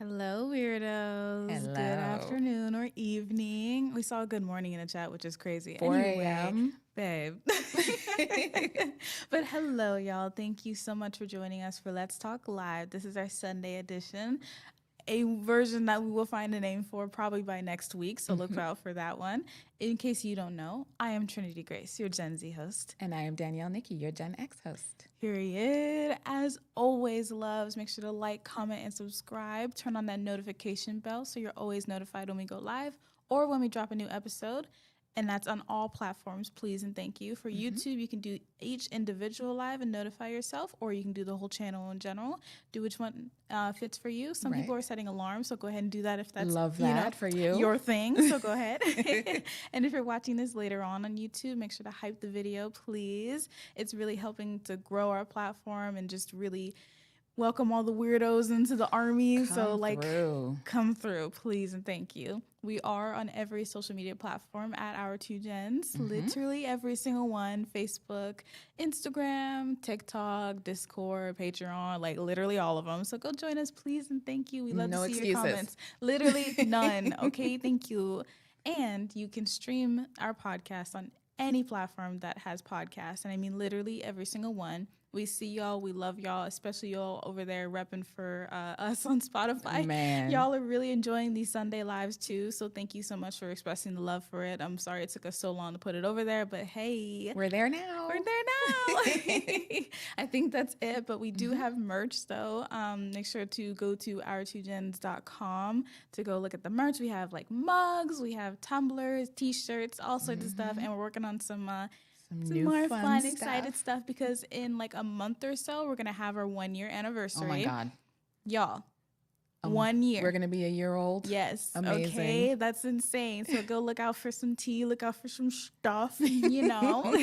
Hello, weirdos. Hello. Good afternoon or evening. We saw good morning in the chat, which is crazy. 4 Anyway, a.m. babe. But hello, y'all. Thank you so much for joining us for Let's Talk Live. This is our Sunday edition, a version that we will find a name for probably by next week, so look out for that one. In case you don't know, I am Trinity Grace, your Gen Z host. And I am Danielle Nikki, your Gen X host. Period. As always, loves, make sure to like, comment, and subscribe. Turn on that notification bell so you're always notified when we go live or when we drop a new episode. And that's on all platforms, please and thank you. For YouTube, you can do each individual live and notify yourself, or you can do the whole channel in general. Do which one fits for you. Some people are setting alarms, so go ahead and do that if that's for you. Your thing. So go ahead. And if you're watching this later on YouTube, make sure to hype the video, please. It's really helping to grow our platform and just really welcome all the weirdos into the army. Come through, please, and thank you. We are on every social media platform at Our Two Gens, literally every single one: Facebook, Instagram, TikTok, Discord, Patreon, like literally all of them. So go join us, please, and thank you. We love to see your comments. Literally none. Okay, thank you. And you can stream our podcast on any platform that has podcasts, and I mean literally every single one. We see y'all. We love y'all, especially y'all over there repping for us on Spotify. Man. Y'all are really enjoying these Sunday lives too, so thank you so much for expressing the love for it. I'm sorry it took us so long to put it over there, but hey. We're there now. I think that's it, but we do have merch though. Make sure to go to our2gens.com to go look at the merch. We have like mugs, we have tumblers, t-shirts, all sorts of stuff, and we're working on some more fun, excited stuff because in like a month or so, we're going to have our 1 year anniversary. Oh my God. Y'all, 1 year. We're going to be a year old? Yes. Amazing. Okay, that's insane. So go look out for some tea, look out for some stuff, you know.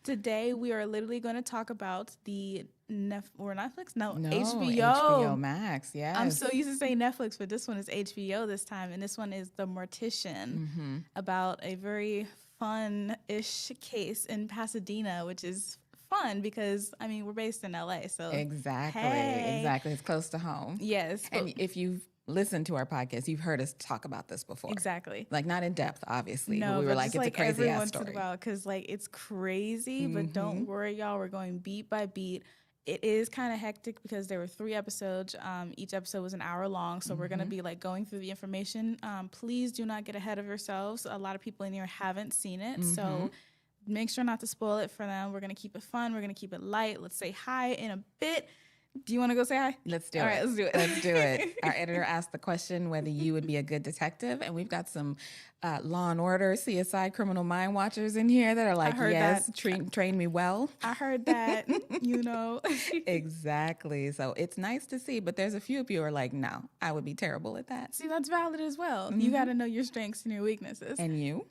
Today, we are literally going to talk about the Netflix? No, HBO. HBO Max, yes. I'm so used to saying Netflix, but this one is HBO this time. And this one is The Mortician, about a very fun-ish case in Pasadena, which is fun because, I mean, we're based in LA, so Exactly. It's close to home. Yes. And if you've listened to our podcast, you've heard us talk about this before. Exactly. Like, not in depth, obviously. No, but we were like, it's a crazy ass story. Because, like, it's crazy, but don't worry, y'all. We're going beat by beat. it is kind of hectic because there were 3 episodes. Each episode was an hour long, so we're going to be like going through the information. Please do not get ahead of yourselves. A lot of people in here haven't seen it, so make sure not to spoil it for them. We're going to keep it fun. We're going to keep it light. Let's say hi in a bit. Do you want to go say hi? Let's do it. All right, let's do it. Let's do it. Our editor asked the question whether you would be a good detective, and we've got some Law and Order, CSI, Criminal Mind Watchers in here that are like, yes, train me well. I heard that, Exactly. So it's nice to see, but there's a few of you who are like, no, I would be terrible at that. See, that's valid as well. You got to know your strengths and your weaknesses. And you?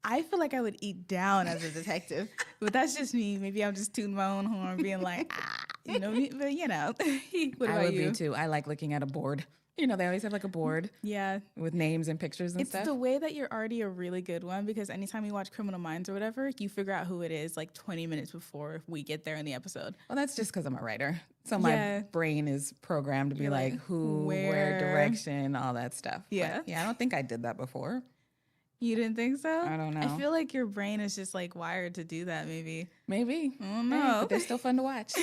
I feel like I would eat down as a detective, but that's just me. Maybe I'm just tooting my own horn, being like, but what about I would you? be too. I like looking at a board. They always have like a board with names and pictures and stuff. It's the way that you're already a really good one, because anytime you watch Criminal Minds or whatever, you figure out who it is like 20 minutes before we get there in the episode. Well, that's just because I'm a writer. So my brain is programmed to be like who, where, direction, all that stuff. Yeah. But I don't think I did that before. You didn't think so? I don't know. I feel like your brain is just like wired to do that, maybe. Maybe. I don't know. Hey, but they're still fun to watch.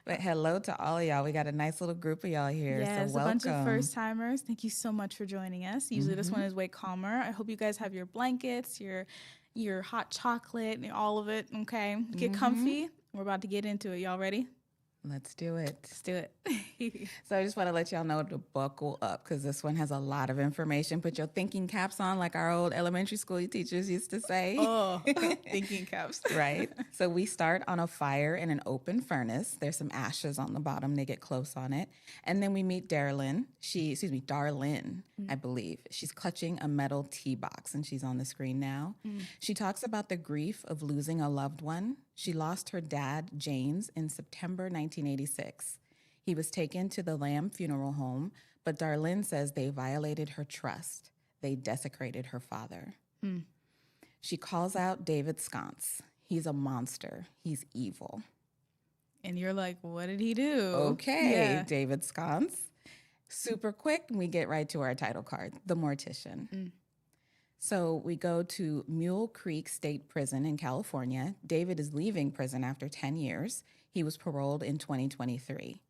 But hello to all of y'all. We got a nice little group of y'all here. Yes, so welcome. A bunch of first timers. Thank you so much for joining us. Usually this one is way calmer. I hope you guys have your blankets, your hot chocolate, and all of it. Okay, get comfy. We're about to get into it. Y'all ready? Let's do it. Let's do it. So I just want to let y'all know to buckle up, because this one has a lot of information. Put your thinking caps on, like our old elementary school teachers used to say. Oh, thinking caps. Right. So we start on a fire in an open furnace. There's some ashes on the bottom. They get close on it. And then we meet Darlene, I believe. She's clutching a metal tea box, and she's on the screen now. She talks about the grief of losing a loved one. She lost her dad, James, in September 1986. He was taken to the Lamb funeral home, but Darlene says they violated her trust. They desecrated her father. She calls out David Sconce. He's a monster. He's evil. And you're like, what did he do? Okay, David Sconce. Super quick, we get right to our title card, The Mortician. So we go to Mule Creek State Prison in California. David is leaving prison after 10 years. He was paroled in 2023.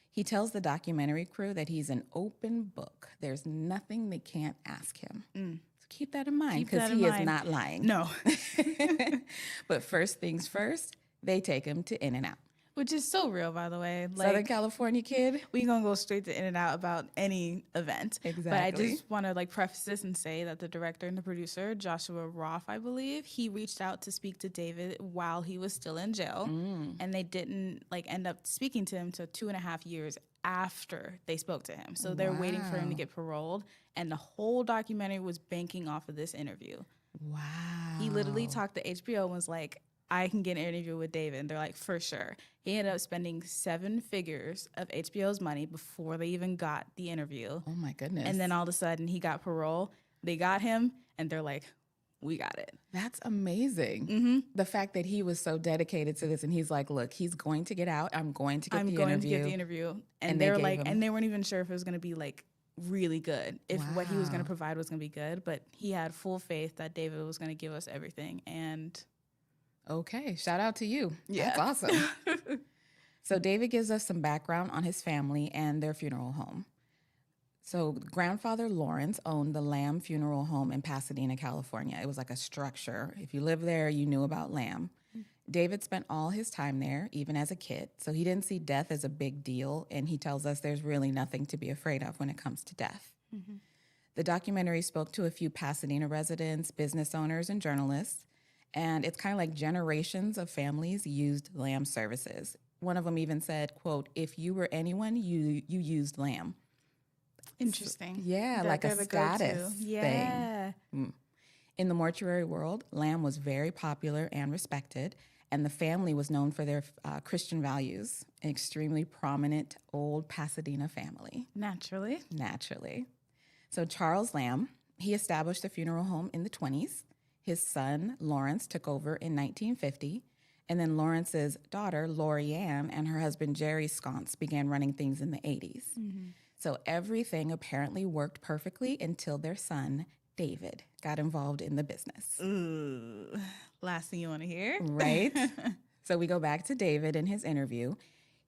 He tells the documentary crew that he's an open book. There's nothing they can't ask him. So keep that in mind, because he is not lying. No. But first things first, they take him to In-N-Out. Which is so real, by the way. Southern California kid. We gonna go straight to In-N-Out about any event. Exactly. But I just want to preface this and say that the director and the producer, Joshua Roth, I believe, he reached out to speak to David while he was still in jail, and they didn't end up speaking to him until 2.5 years after they spoke to him. So they're waiting for him to get paroled, and the whole documentary was banking off of this interview. Wow. He literally talked to HBO and was like, I can get an interview with David. And they're like, for sure. He ended up spending 7 figures of HBO's money before they even got the interview. Oh, my goodness. And then all of a sudden, he got parole. They got him, and they're like, we got it. That's amazing. The fact that he was so dedicated to this, and he's like, look, he's going to get out. I'm going to get the interview. And they're like, and they weren't even sure if it was going to be really good, if what he was going to provide was going to be good. But he had full faith that David was going to give us everything. And okay, shout out to you. Yeah. That's awesome. So David gives us some background on his family and their funeral home. So grandfather Lawrence owned the Lamb Funeral Home in Pasadena, California. It was like a structure. If you lived there, you knew about Lamb. David spent all his time there, even as a kid. So he didn't see death as a big deal, and he tells us there's really nothing to be afraid of when it comes to death. The documentary spoke to a few Pasadena residents, business owners, and journalists. And it's kind of like generations of families used Lamb services. One of them even said, quote, if you were anyone, you used Lamb. interesting. So, yeah, like a status thing. In the mortuary world, Lamb was very popular and respected, and the family was known for their Christian values. An extremely prominent old Pasadena family. Naturally. So Charles Lamb, he established a funeral home in the 20s. His son, Lawrence, took over in 1950. And then Lawrence's daughter, Lori Ann, and her husband, Jerry Sconce, began running things in the 80s. So everything apparently worked perfectly until their son, David, got involved in the business. Ooh, last thing you want to hear. Right? So we go back to David in his interview.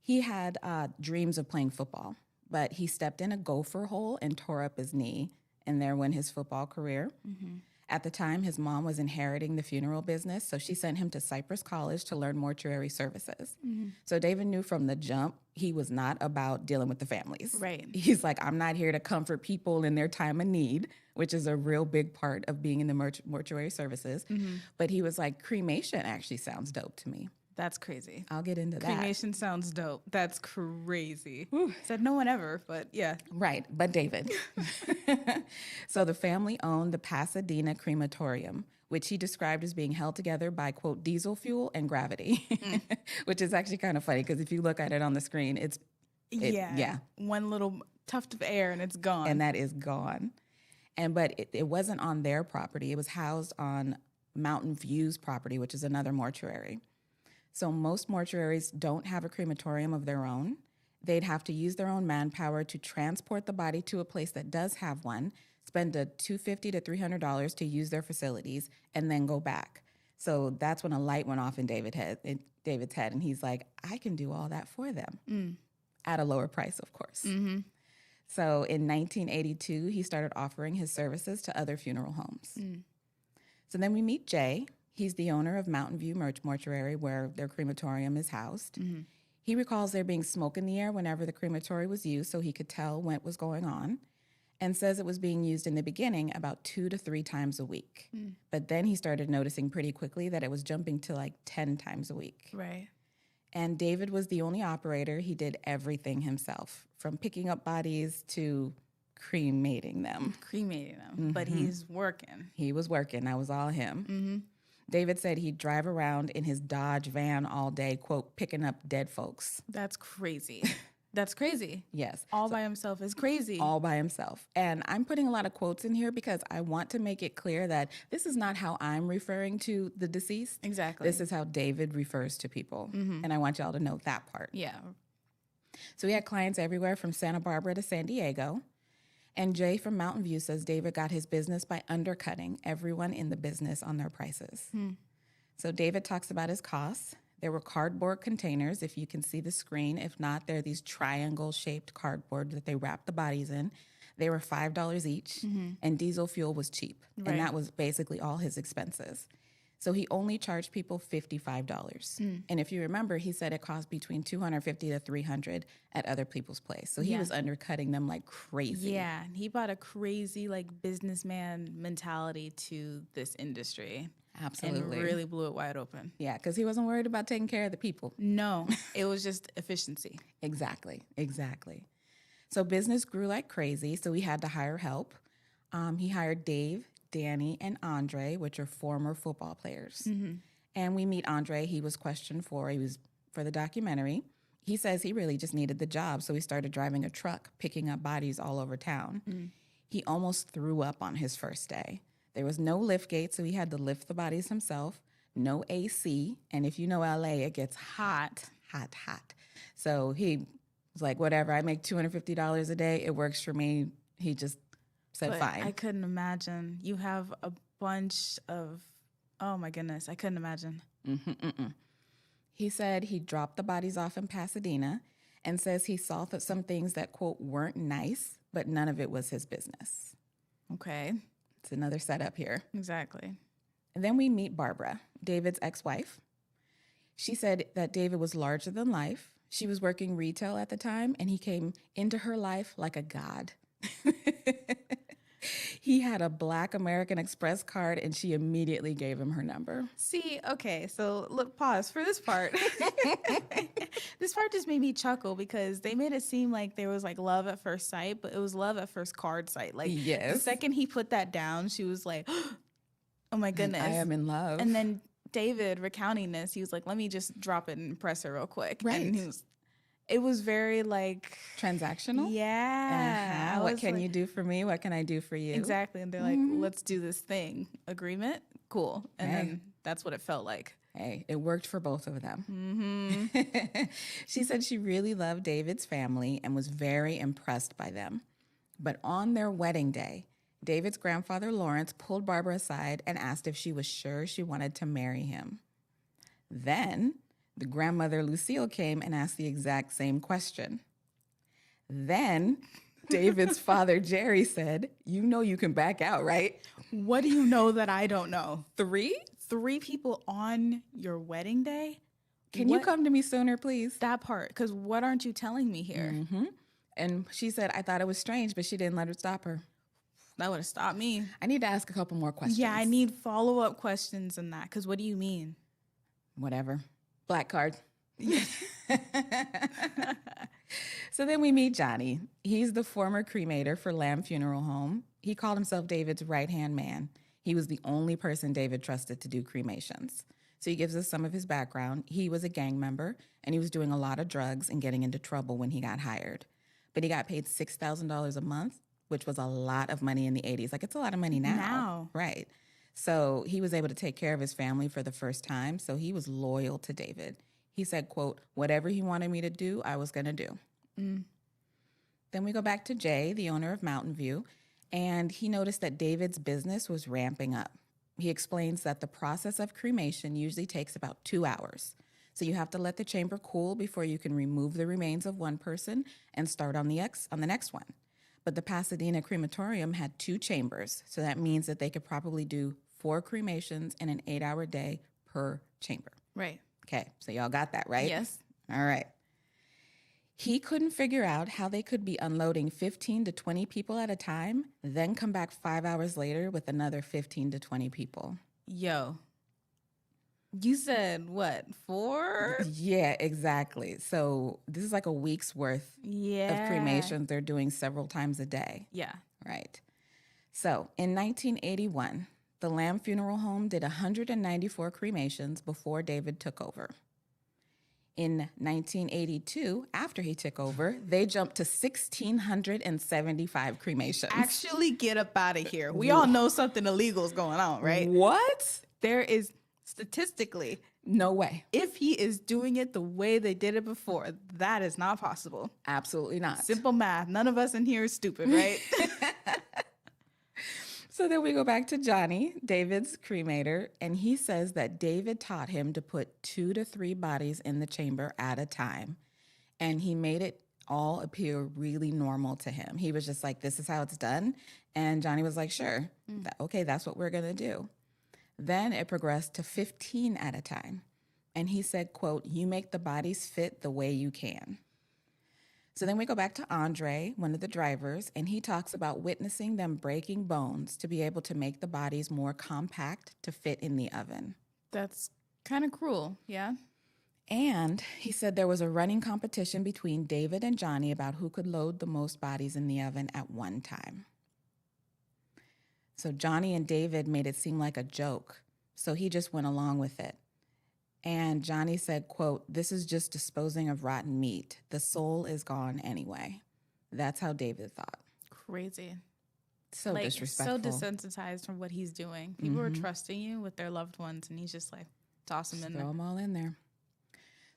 He had dreams of playing football, but he stepped in a gopher hole and tore up his knee, and there went his football career. At the time, his mom was inheriting the funeral business, so she sent him to Cypress College to learn mortuary services. So David knew from the jump he was not about dealing with the families. Right. He's like, I'm not here to comfort people in their time of need, which is a real big part of being in the mortuary services. But he was like, cremation actually sounds dope to me. That's crazy. I'll get into that. Cremation sounds dope. That's crazy. Said no one ever, but yeah. Right, but David. So the family owned the Pasadena crematorium, which he described as being held together by, quote, diesel fuel and gravity, which is actually kind of funny because if you look at it on the screen, yeah. One little tuft of air and it's gone. And that is gone. But it wasn't on their property. It was housed on Mountain View's property, which is another mortuary. So most mortuaries don't have a crematorium of their own. They'd have to use their own manpower to transport the body to a place that does have one, spend a $250 to $300 to use their facilities, and then go back. So that's when a light went off in David's head, and he's like, I can do all that for them at a lower price, of course. So in 1982, he started offering his services to other funeral homes. So then we meet Jay. He's the owner of Mountain View Mortuary, where their crematorium is housed. He recalls there being smoke in the air whenever the crematory was used, so he could tell what was going on, and says it was being used in the beginning about 2 to 3 times a week. But then he started noticing pretty quickly that it was jumping to like 10 times a week. Right. And David was the only operator. He did everything himself, from picking up bodies to cremating them. But he's working. He was working. That was all him. David said he'd drive around in his Dodge van all day, quote, picking up dead folks. That's crazy. That's crazy. Yes. All by himself is crazy. All by himself. And I'm putting a lot of quotes in here because I want to make it clear that this is not how I'm referring to the deceased. Exactly. This is how David refers to people. And I want y'all to know that part. Yeah. So we had clients everywhere from Santa Barbara to San Diego. And Jay from Mountain View says David got his business by undercutting everyone in the business on their prices. So David talks about his costs. There were cardboard containers, if you can see the screen. If not, they're these triangle-shaped cardboard that they wrap the bodies in. They were $5 each, and diesel fuel was cheap. Right. And that was basically all his expenses. So he only charged people $55. And if you remember, he said it cost between $250 to $300 at other people's place. So he was undercutting them like crazy. Yeah, he brought a crazy like businessman mentality to this industry. Absolutely. And really blew it wide open. Yeah, because he wasn't worried about taking care of the people. No, it was just efficiency. Exactly. So business grew like crazy, so he had to hire help. He hired Dave, Danny, and Andre, which are former football players. And we meet Andre. He was questioned for the documentary. He says he really just needed the job, so he started driving a truck, picking up bodies all over town. He almost threw up on his first day. There was no lift gate, so he had to lift the bodies himself. No AC, and if you know LA, it gets hot. So he was like, whatever, I make $250 a day. It works for me. He just said, fine. I couldn't imagine. You have a bunch of, oh my goodness, I couldn't imagine. He said he dropped the bodies off in Pasadena and says he saw some things that, quote, weren't nice, but none of it was his business. Okay. It's another setup here. Exactly. And then we meet Barbara, David's ex-wife. She said that David was larger than life. She was working retail at the time, and he came into her life like a god. He had a Black American Express card, and she immediately gave him her number. See, okay, so look, pause for this part. This part just made me chuckle because they made it seem like there was like love at first sight, but it was love at first card sight. Like yes. The second he put that down, she was like, oh my goodness. I am in love. And then David recounting this, he was like, let me just drop it and impress her real quick. Right. And it was very like transactional. Yeah. What can you do for me? What can I do for you? Exactly. And they're like, let's do this thing. Agreement? Cool. And then that's what it felt like. Hey, it worked for both of them. She said she really loved David's family and was very impressed by them. But on their wedding day, David's grandfather, Lawrence, pulled Barbara aside and asked if she was sure she wanted to marry him. Then The grandmother, Lucille, came and asked the exact same question. Then David's father, Jerry, said, "You know you can back out, right?" What do you know that I don't know? 3? 3 people on your wedding day? Can you come to me sooner, please? That part, because what aren't you telling me here? And she said, "I thought it was strange," but she didn't let her stop her. That would have stopped me. I need to ask a couple more questions. Yeah, I need follow-up questions in that, because what do you mean? Whatever. Black card. So then we meet Johnny. He's the former cremator for Lamb Funeral Home. He called himself David's right-hand man. He was the only person David trusted to do cremations. So he gives us some of his background. He was a gang member, and he was doing a lot of drugs and getting into trouble when he got hired. But he got paid $6,000 a month, which was a lot of money in the 80s. Like, it's a lot of money now. Right. So he was able to take care of his family for the first time. So he was loyal to David. He said, quote, "Whatever he wanted me to do, I was going to do." Then we go back to Jay, the owner of Mountain View, and he noticed that David's business was ramping up. He explains that the process of cremation usually takes about 2 hours. So you have to let the chamber cool before you can remove the remains of one person and start on the next one. But the Pasadena crematorium had 2 chambers, so that means that they could probably do 4 cremations in an 8-hour day per chamber. Right. Okay, so y'all got that, right? Yes. All right. He couldn't figure out how they could be unloading 15 to 20 people at a time, then come back 5 hours later with another 15 to 20 people. Yo. You said what, 4? Yeah, exactly. So this is like a week's worth of cremations they're doing several times a day. Yeah. Right. So in 1981, the Lamb Funeral Home did 194 cremations before David took over. In 1982, after he took over, they jumped to 1,675 cremations. Actually, get up out of here. We all know something illegal is going on, right? What? There is, statistically, no way. If he is doing it the way they did it before, that is not possible. Absolutely not. Simple math. None of us in here is stupid, right? So then we go back to Johnny, David's cremator, and he says that David taught him to put 2 to 3 bodies in the chamber at a time. And he made it all appear really normal to him. He was just like, "This is how it's done." And Johnny was like, "Sure, okay, that's what we're going to do." Then it progressed to 15 at a time. And he said, quote, "You make the bodies fit the way you can." So then we go back to Andre, one of the drivers, and he talks about witnessing them breaking bones to be able to make the bodies more compact to fit in the oven. That's kind of cruel, yeah. And he said there was a running competition between David and Johnny about who could load the most bodies in the oven at one time. So Johnny and David made it seem like a joke, so he just went along with it. And Johnny said, quote, "This is just disposing of rotten meat. The soul is gone anyway." That's how David thought. Crazy. So disrespectful. So desensitized from what he's doing. People are trusting you with their loved ones, and he's just like, toss them in there. Throw them all in there.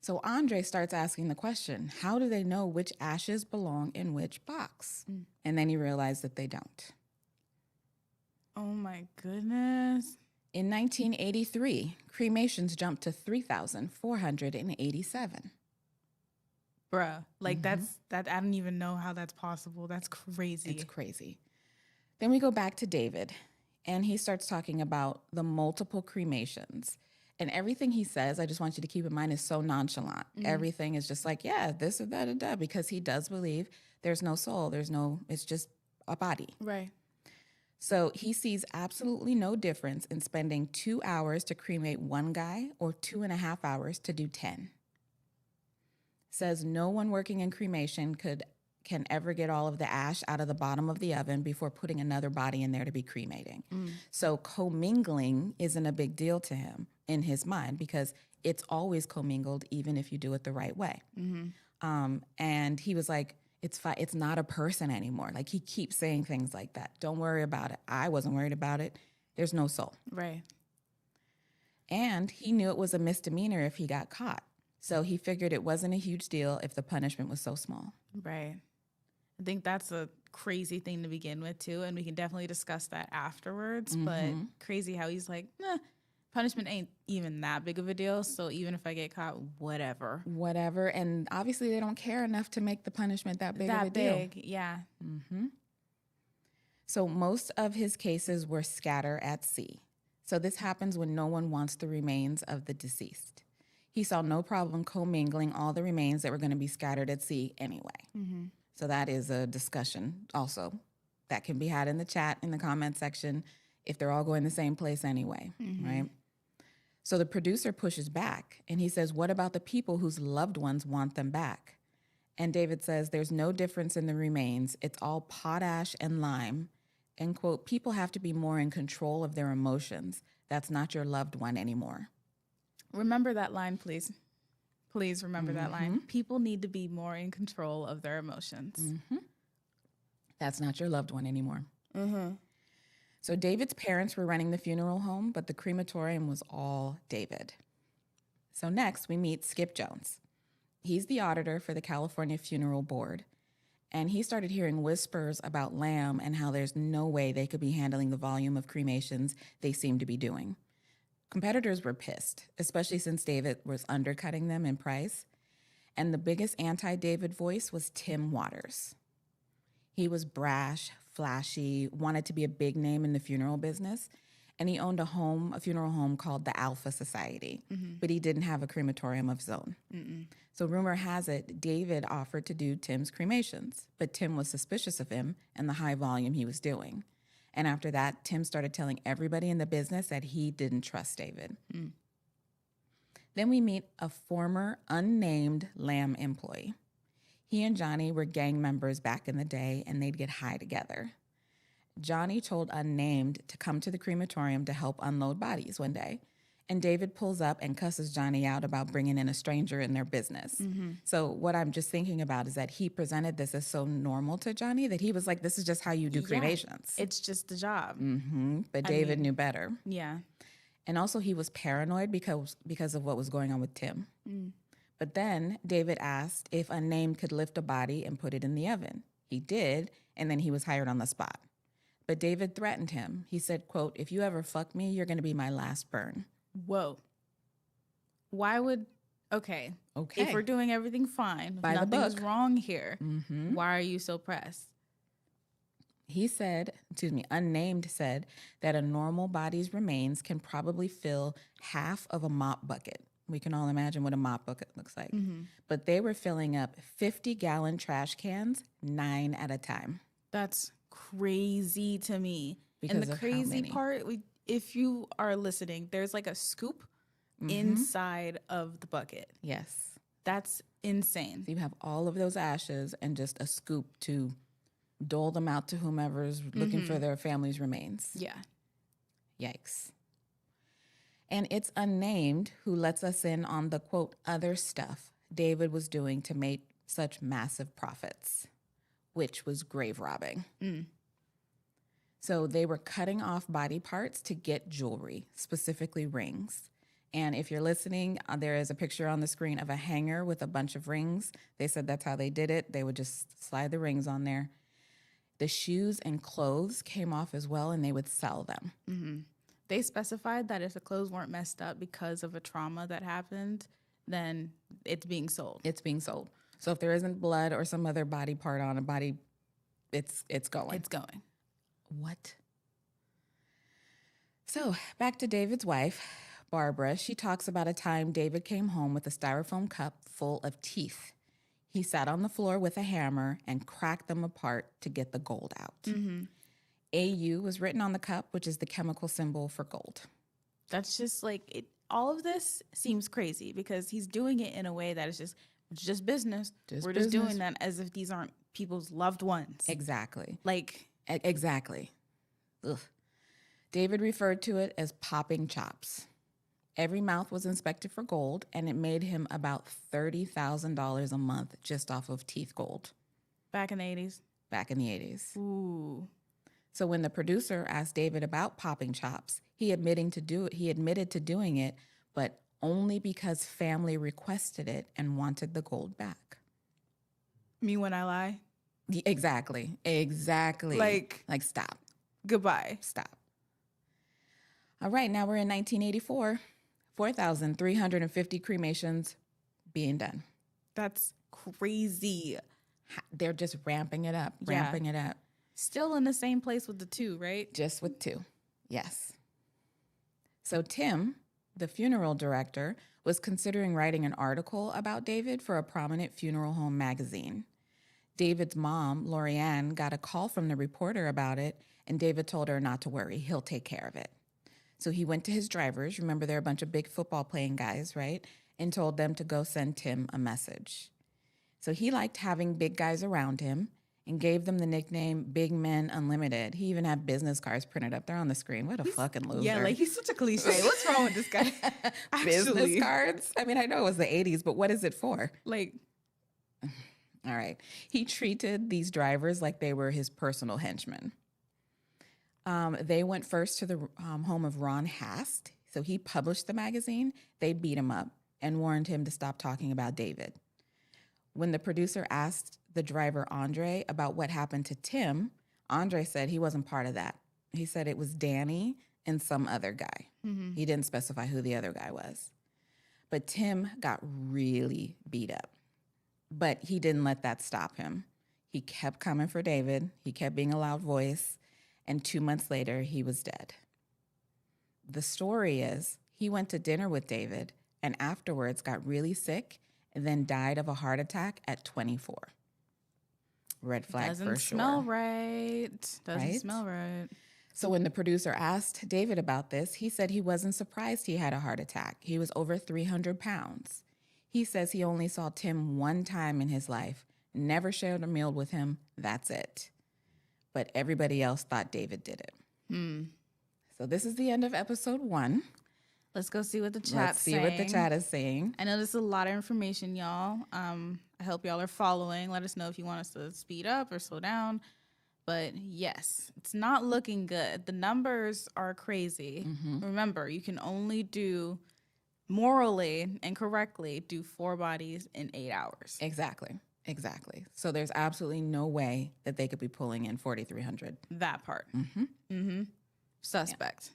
So Andre starts asking the question, how do they know which ashes belong in which box? And then he realized that they don't. Oh my goodness. In 1983, cremations jumped to 3,487. Bruh, like that I don't even know how that's possible. That's crazy. It's crazy. Then we go back to David, and he starts talking about the multiple cremations. And everything he says, I just want you to keep in mind, is so nonchalant. Everything is just like, yeah, this or that or that, because he does believe there's no soul, it's just a body. Right. So he sees absolutely no difference in spending 2 hours to cremate one guy or 2.5 hours to do 10. Says no one working in cremation can ever get all of the ash out of the bottom of the oven before putting another body in there to be cremating. So commingling isn't a big deal to him in his mind, because it's always commingled even if you do it the right way. And he was like, it's not a person anymore. Like, he keeps saying things like that. Don't worry about it. I wasn't worried about it. There's no soul. Right. And he knew it was a misdemeanor if he got caught. So he figured it wasn't a huge deal if the punishment was so small. Right. I think that's a crazy thing to begin with, too. And we can definitely discuss that afterwards. But crazy how he's like, punishment ain't even that big of a deal. So even if I get caught, whatever. Whatever. And obviously they don't care enough to make the punishment that big of a deal. Yeah. So most of his cases were scatter at sea. So this happens when no one wants the remains of the deceased. He saw no problem commingling all the remains that were going to be scattered at sea anyway. So that is a discussion also that can be had in the chat, in the comment section, if they're all going the same place anyway, right? So the producer pushes back and he says, what about the people whose loved ones want them back? And David says, there's no difference in the remains. It's all potash and lime. And quote, people have to be more in control of their emotions. That's not your loved one anymore. Remember that line, please. Please remember that line. People need to be more in control of their emotions. That's not your loved one anymore. So David's parents were running the funeral home, but the crematorium was all David. So next we meet Skip Jones. He's the auditor for the California Funeral Board. And he started hearing whispers about Lamb and how there's no way they could be handling the volume of cremations they seem to be doing. Competitors were pissed, especially since David was undercutting them in price. And the biggest anti-David voice was Tim Waters. He was brash, flashy, wanted to be a big name in the funeral business, and he owned a funeral home called the Alpha Society, but he didn't have a crematorium of his own. So rumor has it, David offered to do Tim's cremations, but Tim was suspicious of him and the high volume he was doing. And after that, Tim started telling everybody in the business that he didn't trust David. Then we meet a former unnamed Lamb employee. He and Johnny were gang members back in the day, and they'd get high together. Johnny told Unnamed to come to the crematorium to help unload bodies one day. And David pulls up and cusses Johnny out about bringing in a stranger in their business. So what I'm just thinking about is that he presented this as so normal to Johnny that he was like, this is just how you do cremations. It's just the job. But David knew better. Yeah. And also he was paranoid because of what was going on with Tim. But then David asked if Unnamed could lift a body and put it in the oven. He did, and then he was hired on the spot. But David threatened him. He said, quote, if you ever fuck me, you're going to be my last burn. Whoa. Why would, okay. If we're doing everything fine, By the nothing's book. wrong here, why are you so pressed? He said, Unnamed said that a normal body's remains can probably fill half of a mop bucket. We can all imagine what a mop bucket looks like. But they were filling up 50-gallon trash cans, 9 at a time. That's crazy to me. Because and the of how crazy many? part, if you are listening, there's like a scoop inside of the bucket. Yes. That's insane. So you have all of those ashes and just a scoop to dole them out to whomever's looking for their family's remains. Yeah. Yikes. And it's Unnamed who lets us in on the, quote, other stuff David was doing to make such massive profits, which was grave robbing. So they were cutting off body parts to get jewelry, specifically rings. And if you're listening, there is a picture on the screen of a hanger with a bunch of rings. They said that's how they did it. They would just slide the rings on there. The shoes and clothes came off as well, and they would sell them. They specified that if the clothes weren't messed up because of a trauma that happened, then it's being sold. It's being sold. So if there isn't blood or some other body part on a body, it's going. It's going. What? So back to David's wife, Barbara. She talks about a time David came home with a styrofoam cup full of teeth. He sat on the floor with a hammer and cracked them apart to get the gold out. AU was written on the cup, which is the chemical symbol for gold. That's just like it. All of this seems crazy because he's doing it in a way that is just business. We're just doing that as if these aren't people's loved ones. Exactly. Like Exactly. Ugh. David referred to it as popping chops. Every mouth was inspected for gold, and it made him about $30,000 a month just off of teeth gold. back in the 80s. Back in the 80s. Ooh. So when the producer asked David about popping chops, he admitted to doing it, but only because family requested it and wanted the gold back. Me when I lie? Exactly. Like stop. goodbye. Stop. All right, now we're in 1984. 4,350 cremations being done. That's crazy. They're just ramping it up, ramping it up. Still in the same place with the 2, right? Just with 2, yes. So Tim, the funeral director, was considering writing an article about David for a prominent funeral home magazine. David's mom, Lorianne, got a call from the reporter about it, and David told her not to worry, he'll take care of it. So he went to his drivers, remember they're a bunch of big football playing guys, right? And told them to go send Tim a message. So he liked having big guys around him and gave them the nickname Big Men Unlimited. He even had business cards printed up there on the screen. What a fucking loser. Yeah, like he's such a cliche. What's wrong with this guy? Business cards? I mean, I know it was the 80s, but what is it for? Like, all right. He treated these drivers like they were his personal henchmen. They went first to the home of Ron Hast. So he published the magazine. They beat him up and warned him to stop talking about David. When the producer asked the driver, Andre, about what happened to Tim, Andre said he wasn't part of that. He said it was Danny and some other guy. Mm-hmm. He didn't specify who the other guy was. But Tim got really beat up. But he didn't let that stop him. He kept coming for David. He kept being a loud voice. And 2 months later, he was dead. The story is he went to dinner with David and afterwards got really sick and then died of a heart attack at 24. Red flag for sure. Doesn't smell right. Doesn't smell right. So when the producer asked David about this, he said he wasn't surprised he had a heart attack. He was over 300 pounds. He says he only saw Tim one time in his life, never shared a meal with him. That's it. But everybody else thought David did it. So this is the end of episode 1. Let's go see what the chat's saying. Let's see what the chat is saying. I know this is a lot of information, y'all. I hope y'all are following. Let us know if you want us to speed up or slow down. But yes, it's not looking good. The numbers are crazy. Mm-hmm. Remember, you can only do, morally and correctly, do 4 bodies in 8 hours. Exactly. So there's absolutely no way that they could be pulling in 4,300. That part. Mm-hmm. Mm-hmm. Suspect. Yeah.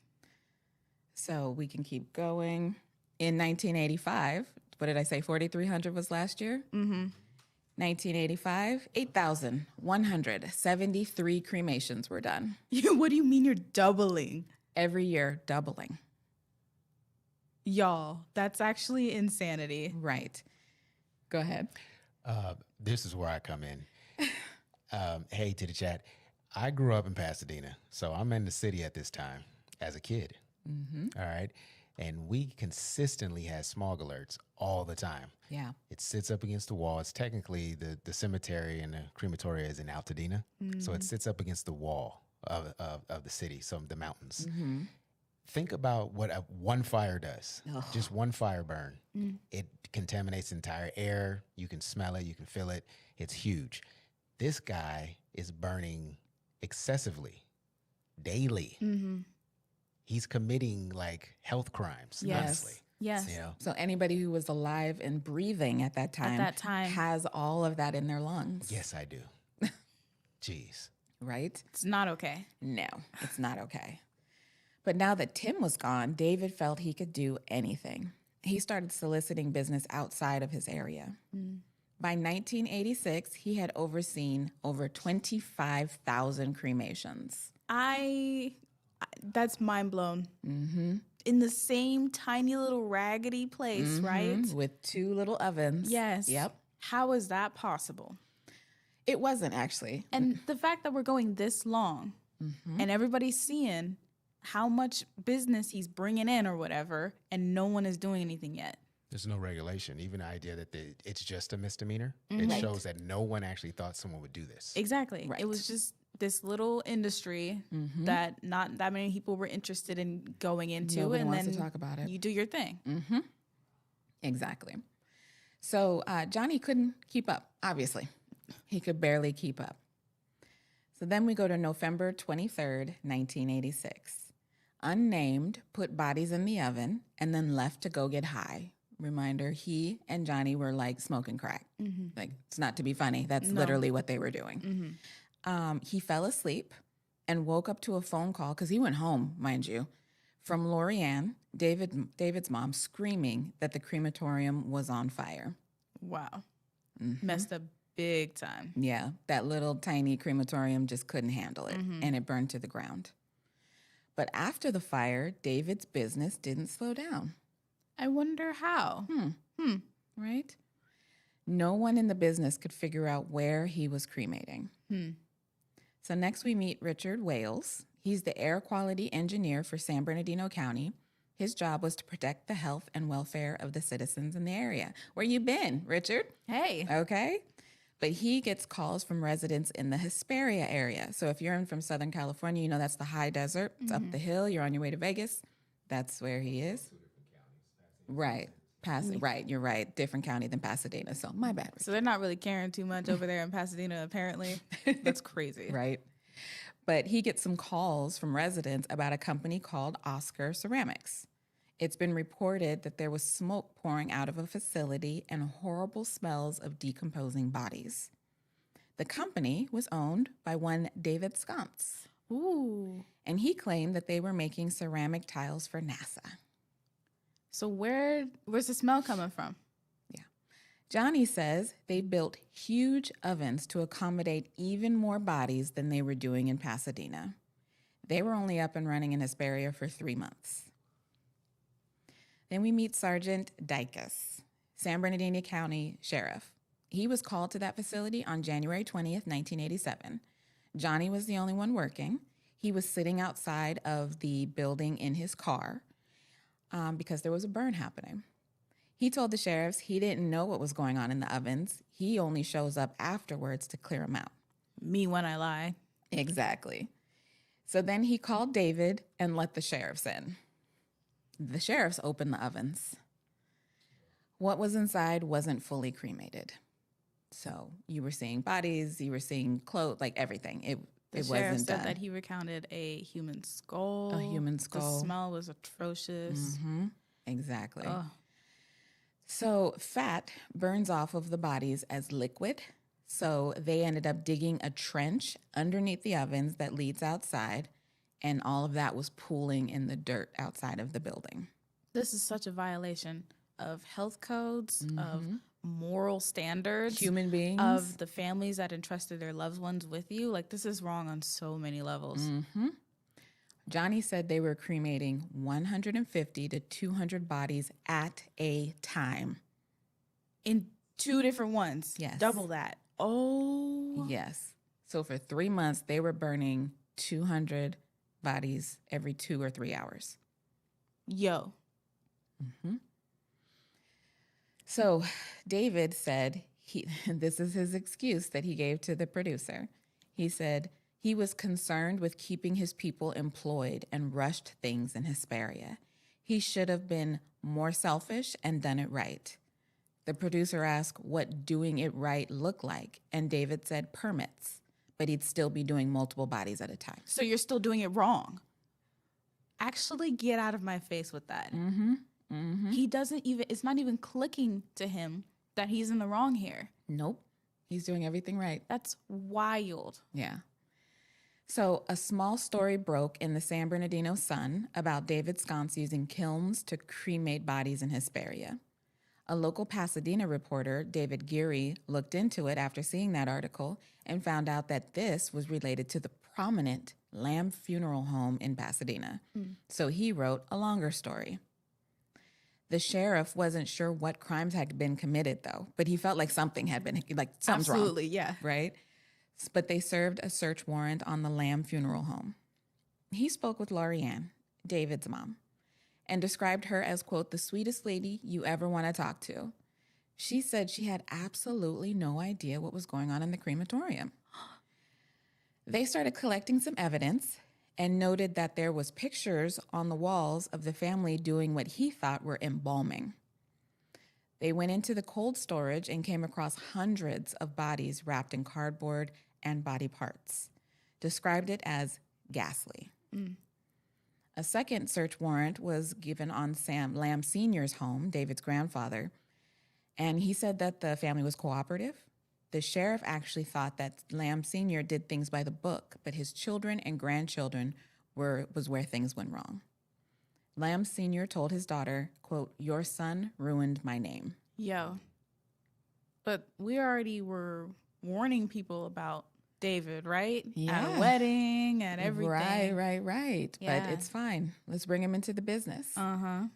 So we can keep going. In 1985, what did I say? 4,300 was last year? Mm-hmm. 1985, 8,173 cremations were done. What do you mean you're doubling? Every year, doubling. Y'all, that's actually insanity. Right. Go ahead. This is where I come in. Hey, to the chat. I grew up in Pasadena, so I'm in the city at this time as a kid. Mm-hmm. All right. And we consistently had smog alerts all the time. Yeah. It sits up against the wall. It's technically the cemetery and the crematoria is in Altadena. Mm-hmm. So it sits up against the wall of the city, so the mountains. Mm-hmm. Think about what one fire does. Oh. Just one fire burn. Mm. It contaminates the entire air. You can smell it. You can feel it. It's huge. This guy is burning excessively, daily. Mm-hmm. He's committing like health crimes, honestly. Yes. You know? So anybody who was alive and breathing at that time has all of that in their lungs. Yes, I do. Jeez. Right? It's not okay. No, it's not okay. But now that Tim was gone, David felt he could do anything. He started soliciting business outside of his area. Mm. By 1986, he had overseen over 25,000 cremations. That's mind blown. Mm-hmm. In the same tiny little raggedy place, mm-hmm. right? With 2 little ovens. Yes. Yep. How is that possible? It wasn't actually. And the fact that we're going this long mm-hmm. and everybody's seeing how much business he's bringing in or whatever, and no one is doing anything yet. There's no regulation. Even the idea that it's just a misdemeanor, mm-hmm. It shows that no one actually thought someone would do this. Exactly. Right. It was just this little industry mm-hmm. that not that many people were interested in going into. Nobody and wants then to talk about it. You do your thing. Mm-hmm. Exactly. So Johnny couldn't keep up, obviously. He could barely keep up. So then we go to November 23rd, 1986. Unnamed put bodies in the oven and then left to go get high. Reminder, he and Johnny were like smoking crack. Mm-hmm. Like, it's not to be funny. That's literally what they were doing. Mm-hmm. He fell asleep and woke up to a phone call, because he went home, mind you, from Lorianne, David's mom, screaming that the crematorium was on fire. Wow. Messed up big time. Yeah, that little tiny crematorium just couldn't handle it, and it burned to the ground. But after the fire, David's business didn't slow down. I wonder how. Right? No one in the business could figure out where he was cremating. So next we meet Richard Wales. He's the air quality engineer for San Bernardino County. His job was to protect the health and welfare of the citizens in the area. Where you been, Richard? Hey. Okay. But he gets calls from residents in the Hesperia area. So if you're in from Southern California, you know that's the high desert. It's up the hill. You're on your way to Vegas. That's where he is. Right. Right. You're right. Different county than Pasadena. So my bad. So they're not really caring too much over there in Pasadena, apparently. That's crazy. Right. But he gets some calls from residents about a company called Oscar Ceramics. It's been reported that there was smoke pouring out of a facility and horrible smells of decomposing bodies. The company was owned by one David Sconce. Ooh. And he claimed that they were making ceramic tiles for NASA. So where's the smell coming from? Yeah. Johnny says they built huge ovens to accommodate even more bodies than they were doing in Pasadena. They were only up and running in Hesperia for 3 months. Then we meet Sergeant Dicus, San Bernardino County Sheriff. He was called to that facility on January 20th, 1987. Johnny was the only one working. He was sitting outside of the building in his car because there was a burn happening. He told the sheriffs he didn't know what was going on in the ovens. He only shows up afterwards to clear them out. Me when I lie. Exactly. So then he called David and let the sheriffs in. The sheriffs opened the ovens. What was inside wasn't fully cremated. So you were seeing bodies, you were seeing clothes, like everything. It sheriff wasn't said done. that he recounted a human skull. A human skull. The smell was atrocious. Exactly. Ugh. So fat burns off of the bodies as liquid. So they ended up digging a trench underneath the ovens that leads outside, and all of that was pooling in the dirt outside of the building. This is such a violation of health codes, of moral standards, Human beings. of the families that entrusted their loved ones with you. Like, this is wrong on so many levels. Johnny said they were cremating 150 to 200 bodies at a time. In 2 different ones. Yes. Double that. Oh. Yes. So for 3 months, they were burning 200 bodies every 2 or 3 hours. Yo. So David said this is his excuse that he gave to the producer. He said he was concerned with keeping his people employed and rushed things in Hesperia. He should have been more selfish and done it right. The producer asked what doing it right looked like, and David said permits, but he'd still be doing multiple bodies at a time. So you're still doing it wrong. Actually get out of my face with that. He doesn't even, it's not even clicking to him that he's in the wrong here. Nope. He's doing everything right. That's wild. Yeah. So a small story broke in the San Bernardino Sun about David Sconce using kilns to cremate bodies in Hesperia. A local Pasadena reporter, David Geary, looked into it after seeing that article and found out that this was related to the prominent Lamb Funeral Home in Pasadena. So he wrote a longer story. The sheriff wasn't sure what crimes had been committed, though, but he felt like something had been, like something's wrong. Absolutely, yeah. Right? But they served a search warrant on the Lamb Funeral Home. He spoke with Lorianne, David's mom, and described her as, quote, the sweetest lady you ever want to talk to. She said she had absolutely no idea what was going on in the crematorium. They started collecting some evidence and noted that there was pictures on the walls of the family doing what he thought were embalming. They went into the cold storage and came across hundreds of bodies wrapped in cardboard and body parts, described it as ghastly. A second search warrant was given on Sam Lamb Sr.'s home, David's grandfather, and he said that the family was cooperative. The sheriff actually thought that Lamb Sr. did things by the book, but his children and grandchildren was where things went wrong. Lamb Sr. told his daughter, quote, "Your son ruined my name." Yo. But we already were warning people about David, right? At Yeah. a wedding, at everything. Right. Yeah. But it's fine. Let's bring him into the business. Uh-huh.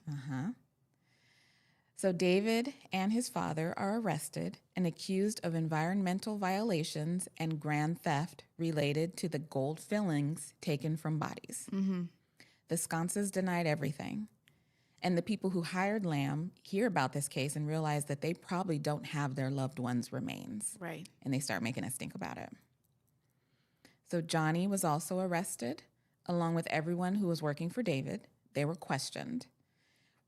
So David and his father are arrested and accused of environmental violations and grand theft related to the gold fillings taken from bodies. The sconces denied everything. And the people who hired Lamb hear about this case and realize that they probably don't have their loved ones' remains. Right. And they start making a stink about it. So Johnny was also arrested, along with everyone who was working for David. They were questioned.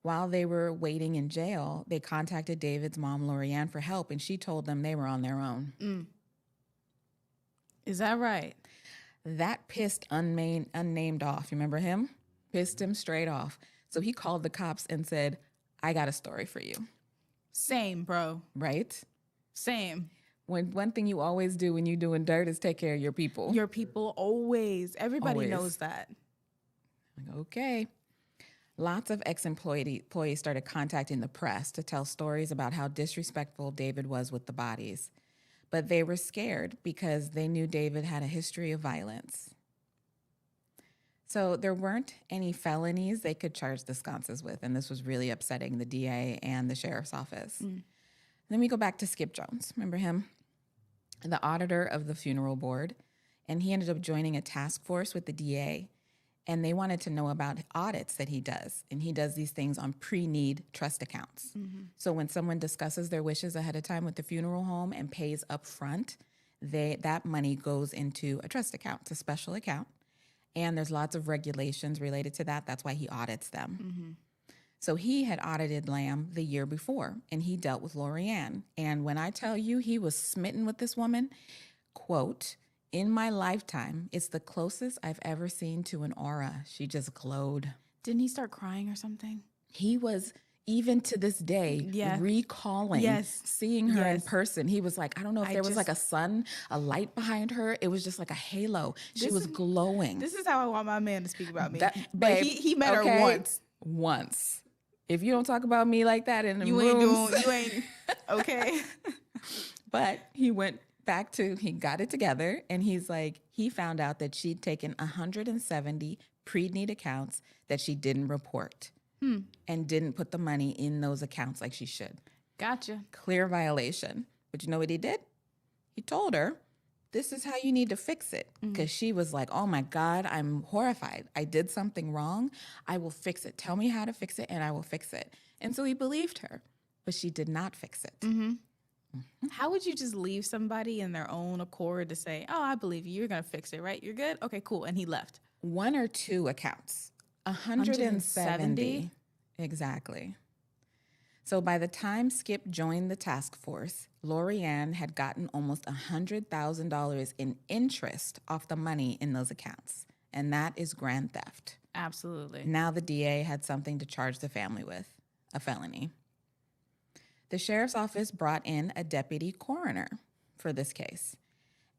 While they were waiting in jail, they contacted David's mom, Lorianne, for help, and she told them they were on their own. Is that right? That pissed unnamed off. You remember him? Pissed him straight off. So he called the cops and said, "I got a story for you." Same, bro. Right? Same. One thing you always do when you're doing dirt is take care of your people. Your people always. Everybody Always. knows that. Like, okay. Lots of employees started contacting the press to tell stories about how disrespectful David was with the bodies. But they were scared because they knew David had a history of violence. So there weren't any felonies they could charge the sconces with, and this was really upsetting the DA and the sheriff's office. Then we go back to Skip Jones. Remember him? The auditor of the funeral board. And he ended up joining a task force with the DA. And they wanted to know about audits that he does. And he does these things on pre-need trust accounts. So when someone discusses their wishes ahead of time with the funeral home and pays up front, that money goes into a trust account. It's a special account. And there's lots of regulations related to that. That's why he audits them. So he had audited Lamb the year before, and he dealt with Lorianne. And when I tell you he was smitten with this woman, quote, "In my lifetime, it's the closest I've ever seen to an aura." She just glowed. Didn't he start crying or something? He was, even to this day, recalling seeing her in person. He was like, I don't know if there was like a sun, a light behind her. It was just like a halo. She was glowing. This is how I want my man to speak about me. But Babe, he met her once. Once. If you don't talk about me like that in the You ain't okay. But he went back he got it together, and he's like, he found out that she'd taken 170 pre-need accounts that she didn't report and didn't put the money in those accounts like she should. Gotcha. Clear violation. But you know what he did? He told her, "This is how you need to fix it." Because she was like, "Oh my God, I'm horrified. I did something wrong. I will fix it. Tell me how to fix it and I will fix it." And so he believed her, but she did not fix it. How would you just leave somebody in their own accord to say, "Oh, I believe you. You're going to fix it, right? You're good? Okay, cool." And he left. One or two accounts. 170. Exactly. So by the time Skip joined the task force, Lorianne had gotten almost $100,000 in interest off the money in those accounts. And that is grand theft. Absolutely. Now the DA had something to charge the family with, a felony. The sheriff's office brought in a deputy coroner for this case.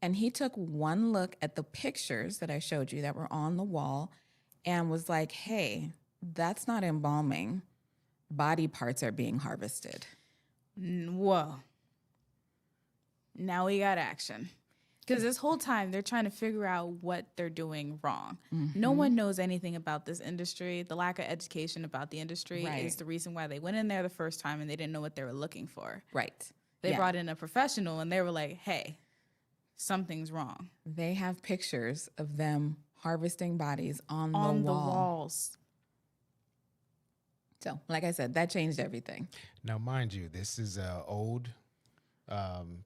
And he took one look at the pictures that I showed you that were on the wall and was like, "Hey, that's not embalming. Body parts are being harvested." Whoa. Now we got action. Because this whole time they're trying to figure out what they're doing wrong. No one knows anything about this industry. The lack of education about the industry is the reason why they went in there the first time and they didn't know what they were looking for. Right. They brought in a professional and they were like, "Hey, something's wrong." They have pictures of them harvesting bodies on the walls. So, like I said, that changed everything. Now, mind you, this is an old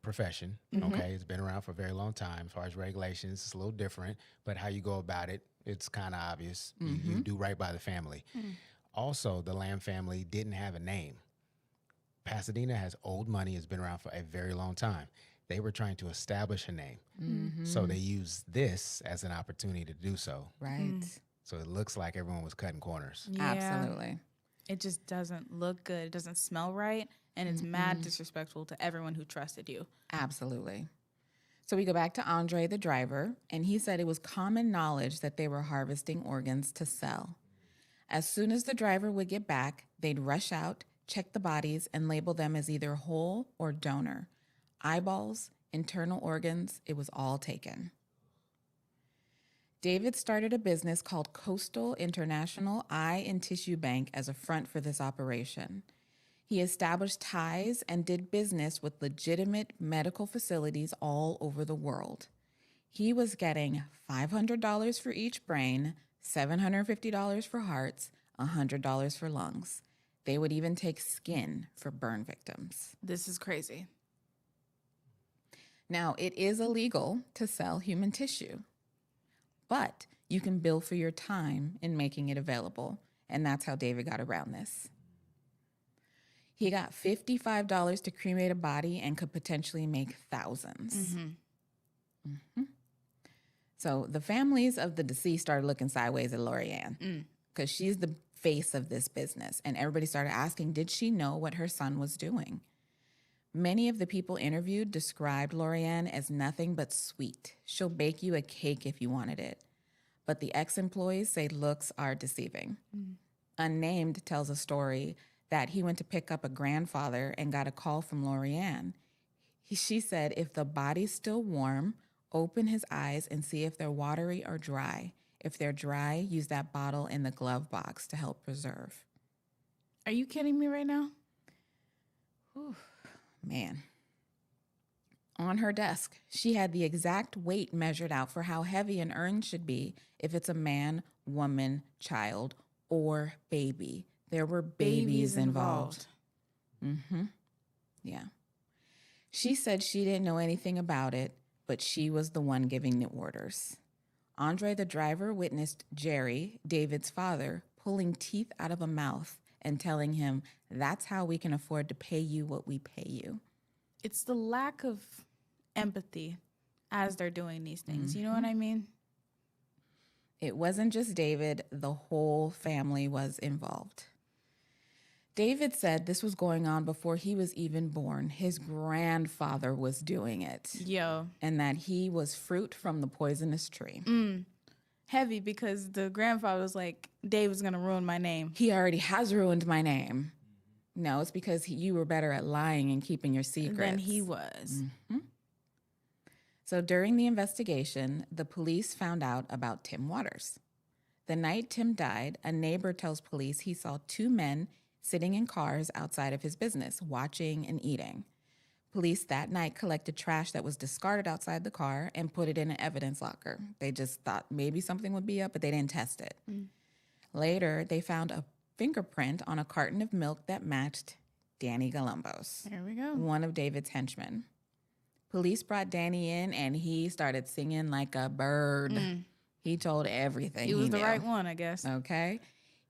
profession. Okay, it's been around for a very long time. As far as regulations, it's a little different, but how you go about it, it's kind of obvious. You do right by the family. Also, the Lamb family didn't have a name. Pasadena has old money. It's been around for a very long time. They were trying to establish a name. So they used this as an opportunity to do so. Right. So it looks like everyone was cutting corners. Yeah. Absolutely. It just doesn't look good. It doesn't smell right. And it's mad disrespectful to everyone who trusted you. Absolutely. So we go back to Andre, the driver, and he said it was common knowledge that they were harvesting organs to sell. As soon as the driver would get back, they'd rush out, check the bodies, and label them as either whole or donor. Eyeballs, internal organs, it was all taken. David started a business called Coastal International Eye and Tissue Bank as a front for this operation. He established ties and did business with legitimate medical facilities all over the world. He was getting $500 for each brain, $750 for hearts, $100 for lungs. They would even take skin for burn victims. This is crazy. Now, it is illegal to sell human tissue, but you can bill for your time in making it available, and that's how David got around this. He got $55 to cremate a body and could potentially make thousands. So the families of the deceased started looking sideways at Lorianne because she's the face of this business, and everybody started asking, did she know what her son was doing? Many of the people interviewed described Lorianne as nothing but sweet. She'll bake you a cake if you wanted it. But the ex-employees say looks are deceiving. Unnamed tells a story that he went to pick up a grandfather and got a call from Lorianne. She said, if the body's still warm, open his eyes and see if they're watery or dry. If they're dry, use that bottle in the glove box to help preserve. Are you kidding me right now? Whew, man. On her desk, she had the exact weight measured out for how heavy an urn should be if it's a man, woman, child, or baby. There were babies involved. Yeah. She said she didn't know anything about it, but she was the one giving the orders. Andre, the driver, witnessed Jerry, David's father, pulling teeth out of a mouth and telling him, that's how we can afford to pay you what we pay you. It's the lack of empathy as they're doing these things. You know what I mean? It wasn't just David. The whole family was involved. David said this was going on before he was even born. His grandfather was doing it. Yo. And that he was fruit from the poisonous tree. Heavy because the grandfather was like, Dave was going to ruin my name. He already has ruined my name. No, it's because you were better at lying and keeping your secrets. Than he was. So during the investigation, the police found out about Tim Waters. The night Tim died, a neighbor tells police he saw two men sitting in cars outside of his business, watching and eating. Police that night collected trash that was discarded outside the car and put it in an evidence locker. They just thought maybe something would be up, but they didn't test it. Later, they found a fingerprint on a carton of milk that matched Danny Galumbo's. There we go. One of David's henchmen. Police brought Danny in, and he started singing like a bird. He told everything he was the knew. right one, I guess. Okay.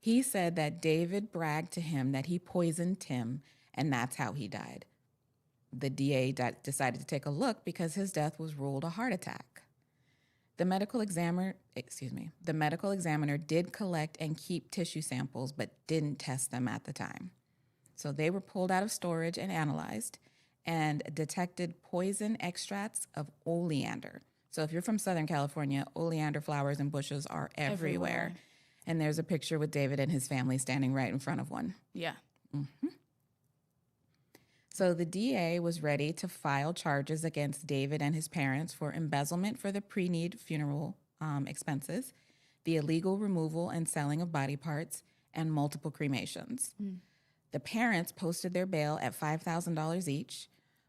He said that David bragged to him that he poisoned Tim, and that's how he died. The DA decided to take a look because his death was ruled a heart attack. The medical examiner did collect and keep tissue samples, but didn't test them at the time. So they were pulled out of storage and analyzed and detected poison extracts of oleander. So if you're from Southern California, oleander flowers and bushes are everywhere. And there's a picture with David and his family standing right in front of one. Yeah. So the DA was ready to file charges against David and his parents for embezzlement for the pre-need funeral expenses, the illegal removal and selling of body parts, and multiple cremations. The parents posted their bail at $5,000 each,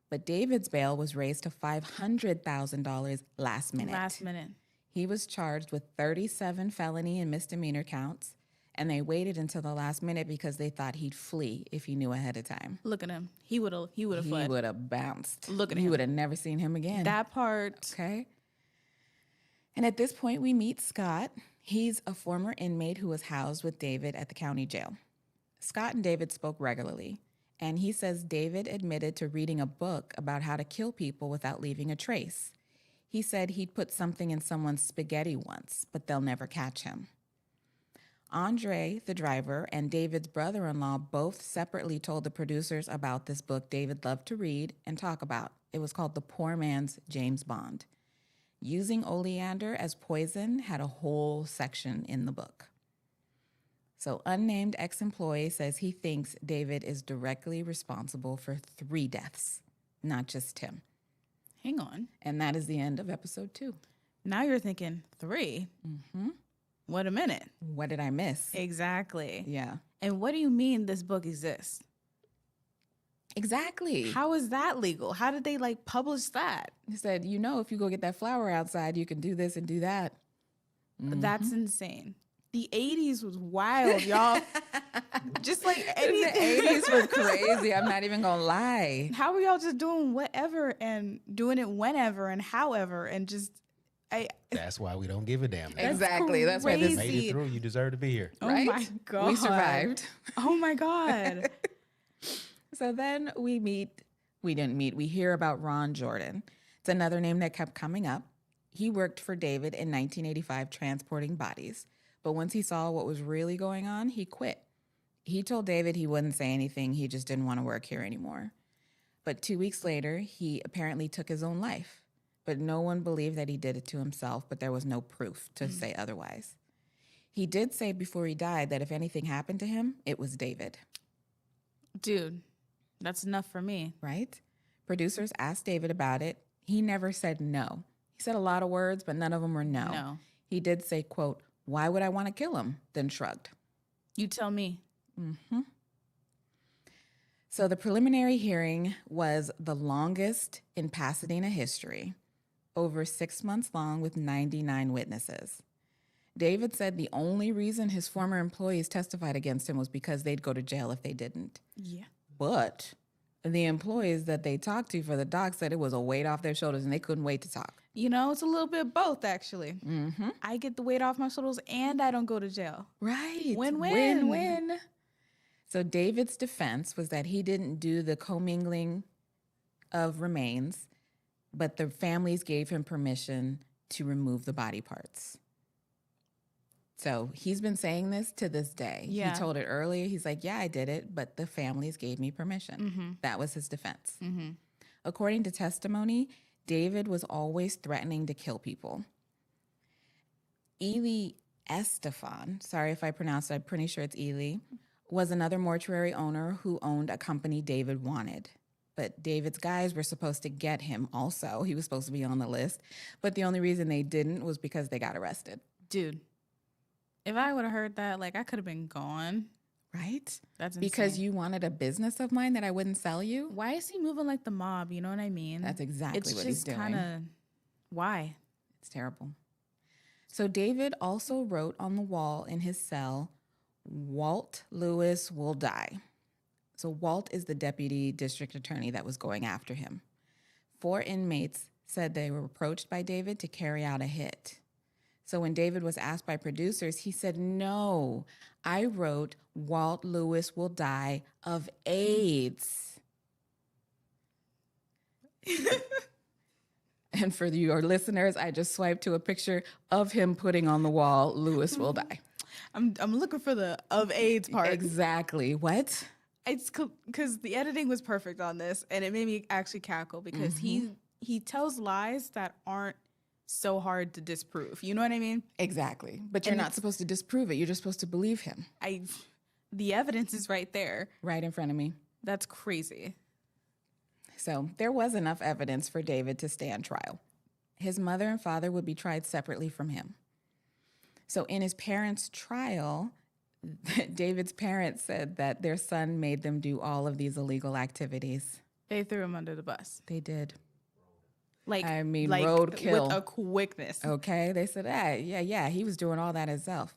but David's bail was raised to $500,000 last minute. He was charged with 37 felony and misdemeanor counts, and they waited until the last minute because they thought he'd flee if he knew ahead of time. Look at him. He would have fled. He would have bounced. Look at him. You would have never seen him again. That part. Okay. And at this point, we meet Scott. He's a former inmate who was housed with David at the county jail. Scott and David spoke regularly, and he says David admitted to reading a book about how to kill people without leaving a trace. He said he'd put something in someone's spaghetti once, but they'll never catch him. Andre, the driver, and David's brother-in-law both separately told the producers about this book David loved to read and talk about. It was called The Poor Man's James Bond. Using oleander as poison had a whole section in the book. So unnamed ex-employee says he thinks David is directly responsible for 3 deaths, not just Tim. Hang on. And that is the end of episode 2. Now you're thinking 3? Mm-hmm. What a minute. What did I miss? Exactly. Yeah. And what do you mean this book exists? Exactly. How is that legal? How did they publish that? He said, if you go get that flower outside, you can do this and do that. That's insane. The 80s was wild, y'all. Just like The anything. 80s were crazy. I'm not even going to lie. How are y'all just doing whatever and doing it whenever and however and just... That's why we don't give a damn. Now. Exactly. That's why this Made it through. You deserve to be here. right? Oh my God. We survived. Oh my God. So then we hear about Ron Jordan. It's another name that kept coming up. He worked for David in 1985 transporting bodies. But once he saw what was really going on, he quit. He told David he wouldn't say anything. He just didn't want to work here anymore. But 2 weeks later, he apparently took his own life. But no one believed that he did it to himself, but there was no proof to say otherwise. He did say before he died that if anything happened to him, it was David. Dude, that's enough for me. Right? Producers asked David about it. He never said no. He said a lot of words, but none of them were no. No. He did say, quote, "Why would I want to kill him?" Then shrugged. You tell me. So the preliminary hearing was the longest in Pasadena history, over 6 months long with 99 witnesses. David said the only reason his former employees testified against him was because they'd go to jail if they didn't. Yeah. But the employees that they talked to for the doc said it was a weight off their shoulders and they couldn't wait to talk. It's a little bit of both, actually. Mm-hmm. I get the weight off my shoulders and I don't go to jail. Right. Win-win. Win-win. So David's defense was that he didn't do the commingling of remains, but the families gave him permission to remove the body parts. So he's been saying this to this day. Yeah. He told it earlier. He's like, yeah, I did it, but the families gave me permission. Mm-hmm. That was his defense. Mm-hmm. According to testimony, David was always threatening to kill people. Ely Estefan, sorry if I pronounced it, I'm pretty sure it's Ely, was another mortuary owner who owned a company David wanted. But David's guys were supposed to get him also. He was supposed to be on the list. But the only reason they didn't was because they got arrested. Dude, if I would have heard that, I could have been gone. Right? That's insane. Because you wanted a business of mine that I wouldn't sell you? Why is he moving like the mob? You know what I mean? That's exactly what he's doing. It's just kind of... Why? It's terrible. So David also wrote on the wall in his cell, "Walt Lewis will die." So Walt is the deputy district attorney that was going after him. 4 inmates said they were approached by David to carry out a hit. So when David was asked by producers, he said, "No, I wrote Walt Lewis will die of AIDS." And for your listeners, I just swiped to a picture of him putting on the wall, "Lewis will die." I'm looking for the of AIDS part. Exactly. What? It's because the editing was perfect on this, and it made me actually cackle because he tells lies that aren't so hard to disprove. You know what I mean? Exactly. But you're not supposed to disprove it. You're just supposed to believe him. The evidence is right there. Right in front of me. That's crazy. So there was enough evidence for David to stand trial. His mother and father would be tried separately from him. So in his parents' trial, David's parents said that their son made them do all of these illegal activities. They threw him under the bus. They did. Roadkill. With a quickness. Okay. They said, yeah, he was doing all that himself.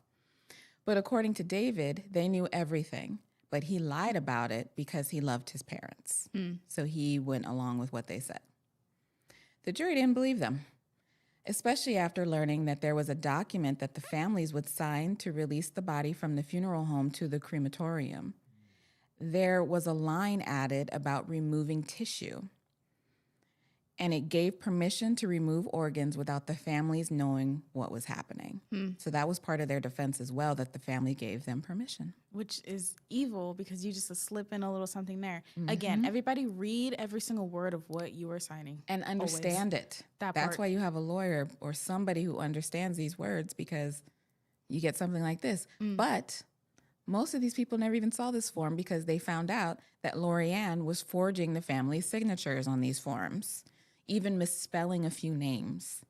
But according to David, they knew everything. But he lied about it because he loved his parents. So he went along with what they said. The jury didn't believe them, especially after learning that there was a document that the families would sign to release the body from the funeral home to the crematorium. There was a line added about removing tissue, and it gave permission to remove organs without the families knowing what was happening. So that was part of their defense as well, that the family gave them permission. Which is evil because you just slip in a little something there. Again, everybody read every single word of what you are signing. And understand it. That's why you have a lawyer or somebody who understands these words, because you get something like this. But Most of these people never even saw this form because they found out that Lorianne was forging the family's signatures on these forms, even misspelling a few names.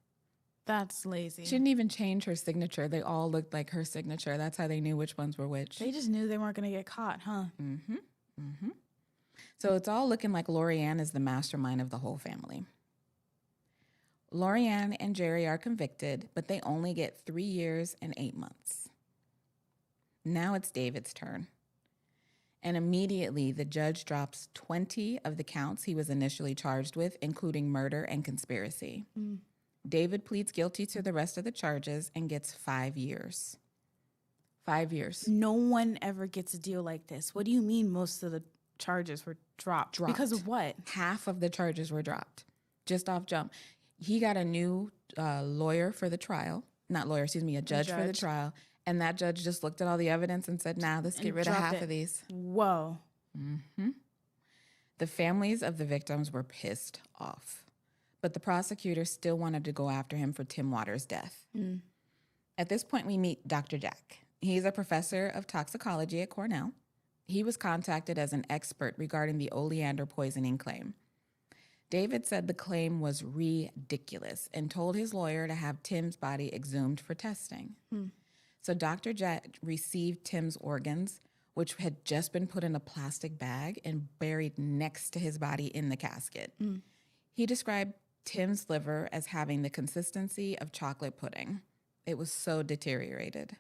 That's lazy. She didn't even change her signature. They all looked like her signature. That's how they knew which ones were which. They just knew they weren't going to get caught, huh? So it's all looking like Lorianne is the mastermind of the whole family. Lorianne and Jerry are convicted, but they only get 3 years and 8 months. Now it's David's turn. And immediately the judge drops 20 of the counts he was initially charged with, including murder and conspiracy. David pleads guilty to the rest of the charges and gets 5 years. 5 years. No one ever gets a deal like this. What do you mean most of the charges were dropped? Because of what? Half of the charges were dropped, just off jump. He got a new lawyer for the trial. A judge for the trial. And that judge just looked at all the evidence and said, nah, let's get rid of half of these. Whoa. The families of the victims were pissed off, but the prosecutor still wanted to go after him for Tim Waters' death. At this point, we meet Dr. Jack. He's a professor of toxicology at Cornell. He was contacted as an expert regarding the oleander poisoning claim. David said the claim was ridiculous and told his lawyer to have Tim's body exhumed for testing. So Dr. Jack received Tim's organs, which had just been put in a plastic bag and buried next to his body in the casket. He described Tim's liver as having the consistency of chocolate pudding. It was so deteriorated.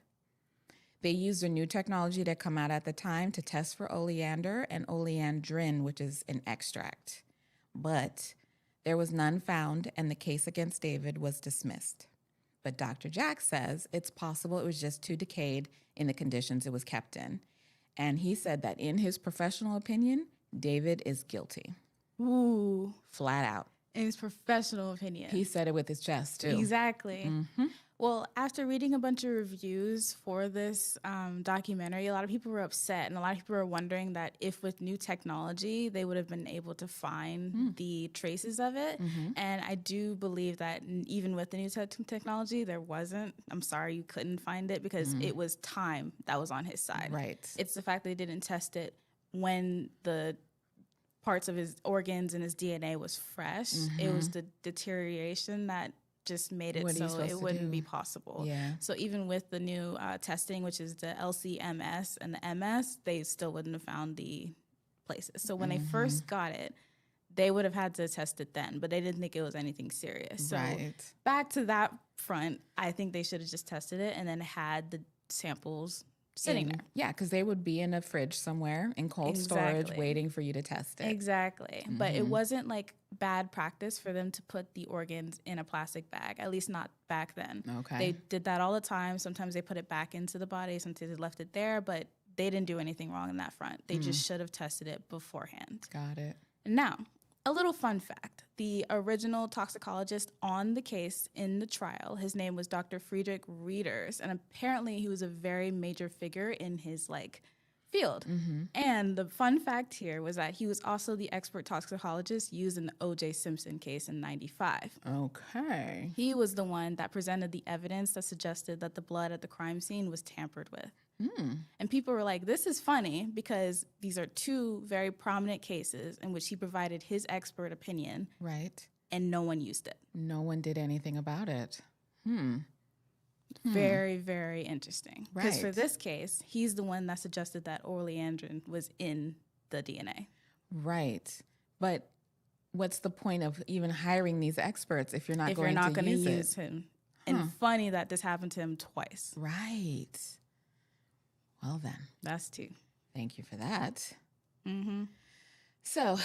They used a new technology that come out at the time to test for oleander and oleandrin, which is an extract. But there was none found, and the case against David was dismissed. But Dr. Jack says it's possible it was just too decayed in the conditions it was kept in. And he said that in his professional opinion, David is guilty. Ooh. Flat out. In his professional opinion. He said it with his chest, too. Exactly. Well, after reading a bunch of reviews for this documentary, a lot of people were upset, and a lot of people were wondering that if with new technology, they would have been able to find the traces of it. And I do believe that even with the new technology, there wasn't. I'm sorry, you couldn't find it because it was time that was on his side. Right. It's the fact that they didn't test it when the parts of his organs and his DNA was fresh. It was the deterioration that just made it so it wouldn't be possible. Yeah. So even with the new testing, which is the LCMS and the MS, they still wouldn't have found the places. So when they first got it, they would have had to test it then, but they didn't think it was anything serious. So back to that front, I think they should have just tested it and then had the samples sitting there. Yeah, because they would be in a fridge somewhere in cold storage waiting for you to test it. Exactly. But it wasn't like bad practice for them to put the organs in a plastic bag, at least not back then. Okay. They did that all the time. Sometimes they put it back into the body, sometimes they left it there, but they didn't do anything wrong in that front. They just should have tested it beforehand. Got it. Now, a little fun fact. The original toxicologist on the case in the trial, his name was Dr. Friedrich Rieders, and apparently he was a very major figure in his field. And the fun fact here was that he was also the expert toxicologist used in the O.J. Simpson case in '95. Okay. He was the one that presented the evidence that suggested that the blood at the crime scene was tampered with. And people were like, this is funny because these are two very prominent cases in which he provided his expert opinion. Right. And no one used it. No one did anything about it. Very, very interesting. Because for Right. this case, he's the one that suggested that oleandrin was in the DNA. Right. But what's the point of even hiring these experts if you're not If going you're not to going to use use it? him. And funny that this happened to him twice. Right. Well, then. That's two. Thank you for that. So,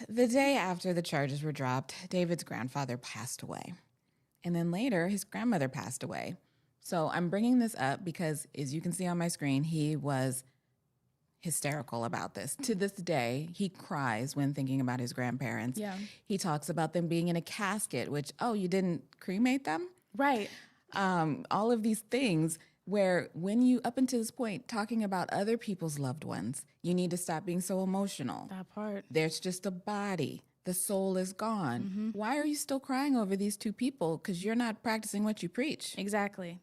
the day after the charges were dropped, David's grandfather passed away. And then later, his grandmother passed away. So, I'm bringing this up because, as you can see on my screen, he was hysterical about this. To this day, he cries when thinking about his grandparents. Yeah. He talks about them being in a casket, which, oh, you didn't cremate them? Right. All of these things where when you, up until this point, talking about other people's loved ones, you need to stop being so emotional. That part. There's just a body. The soul is gone. Why are you still crying over these two people? Because you're not practicing what you preach. Exactly.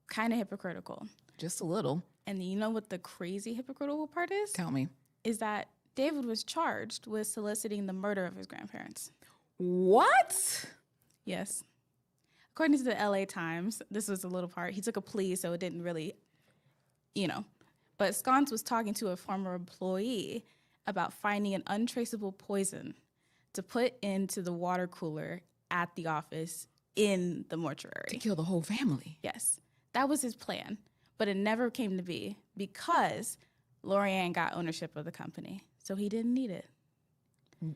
Kind of hypocritical. Just a little. And you know what the crazy hypocritical part is? Tell me. Is that David was charged with soliciting the murder of his grandparents. What? Yes. According to the LA Times, this was a little part. He took a plea, so it didn't really, But Sconce was talking to a former employee about finding an untraceable poison to put into the water cooler at the office in the mortuary. To kill the whole family. Yes. That was his plan, but it never came to be because Lorianne got ownership of the company, so he didn't need it.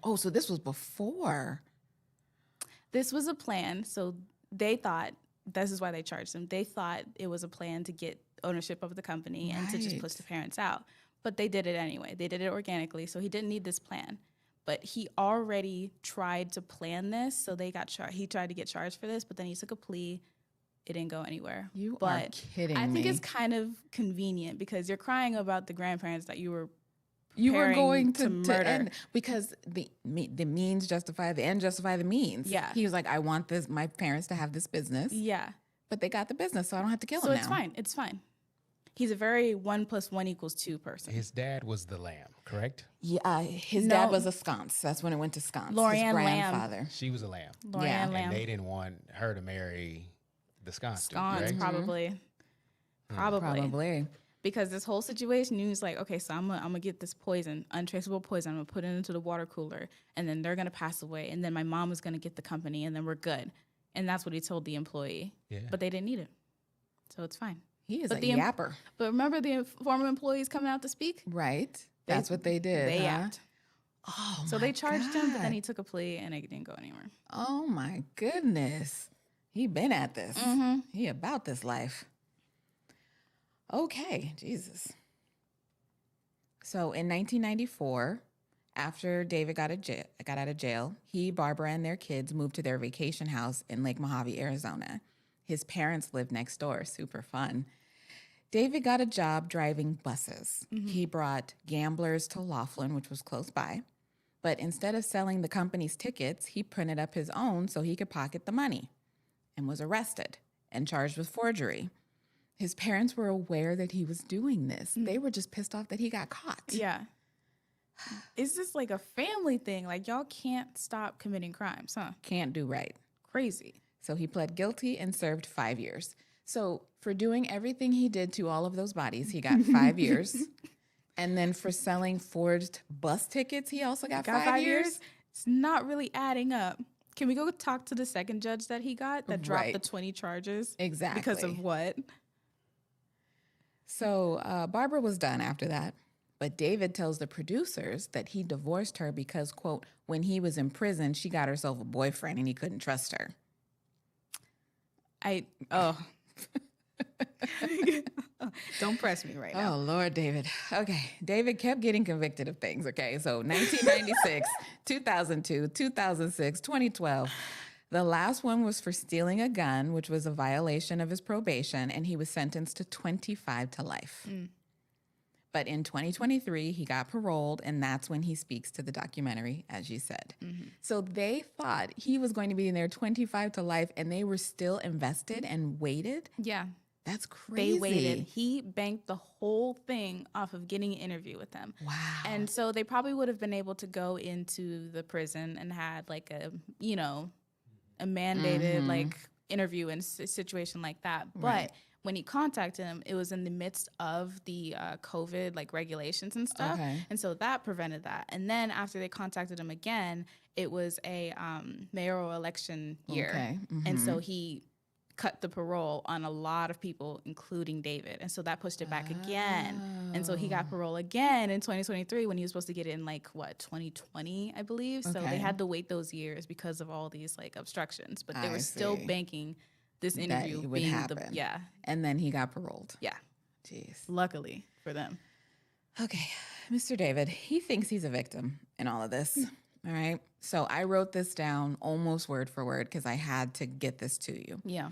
Oh, so this was before. This was a plan, so they thought, this is why they charged him. They thought it was a plan to get ownership of the company and to just push the parents out. But they did it anyway. They did it organically, so he didn't need this plan. But he already tried to plan this, so they got he tried to get charged for this, but then he took a plea. It didn't go anywhere. You but are kidding me. I think it's kind of convenient because you're crying about the grandparents that you were going to murder. End, because the means justify the end, justify the means. Yeah. He was like, I want my parents to have this business. Yeah. But they got the business, so I don't have to kill him So now. it's fine. It's fine. He's a very 1 + 1 = 2 person. His dad was the lamb, correct? Yeah, his dad was a sconce. That's when it went to sconce. Lorianne his Lamb. grandfather. She was a lamb. Lorianne Yeah. And Lamb. they didn't want her to marry the sconce dude, Sconce, right? probably. Probably. Because this whole situation, he was like, okay, so I'm gonna get this poison, untraceable poison. I'm gonna put it into the water cooler, and then they're gonna pass away, and then my mom is gonna get the company, and then we're good. And that's what he told the employee. Yeah. But they didn't need it, so it's fine. He is But a the yapper. But remember the former employees coming out to speak? Right. That's what they did. They huh? yapped. Oh, So my they charged him, but then God. he took a plea, and it didn't go anywhere. Oh my goodness. He been at this. He about this life. Okay, Jesus. So in 1994, after David got out of jail, he, Barbara, and their kids moved to their vacation house in Lake Mojave, Arizona. His parents lived next door. Super fun. David got a job driving buses. He brought gamblers to Laughlin, which was close by. But instead of selling the company's tickets, he printed up his own so he could pocket the money and was arrested and charged with forgery. His parents were aware that he was doing this. They were just pissed off that he got caught. Yeah. It's just like a family thing. Like, y'all can't stop committing crimes, huh? Can't do right. Crazy. So he pled guilty and served 5 years. So for doing everything he did to all of those bodies, he got 5 years. And then for selling forged bus tickets, he also got 5 years. It's not really adding up. Can we go talk to the second judge that he got that dropped Right. the 20 charges? Exactly. Because of what? So Barbara was done after that. But David tells the producers that he divorced her because, quote, when he was in prison, she got herself a boyfriend and he couldn't trust her. Don't press me right now. Oh, Lord, David. Okay. David kept getting convicted of things. Okay. So 1996, 2002, 2006, 2012. The last one was for stealing a gun, which was a violation of his probation, and he was sentenced to 25 to life. But in 2023, he got paroled, and that's when he speaks to the documentary, as you said. So they thought he was going to be in there 25 to life, and they were still invested and waited. Yeah. That's crazy. They waited. He banked the whole thing off of getting an interview with them. Wow. And so they probably would have been able to go into the prison and had like a mandated like interview and situation like that. But when he contacted him, it was in the midst of the COVID like regulations and stuff. Okay. And so that prevented that. And then after they contacted him again, it was a mayoral election year. Okay. And so he cut the parole on a lot of people, including David. And so that pushed it back again. And so he got parole again in 2023 when he was supposed to get it in 2020, I believe. So Okay. they had to wait those years because of all these like obstructions, but they I were still see. banking this That interview it would being happen. yeah. And then he got paroled. Yeah. Jeez. Luckily for them. Okay, Mr. David, he thinks he's a victim in all of this. All right. So I wrote this down almost word for word because I had to get this to you. Yeah.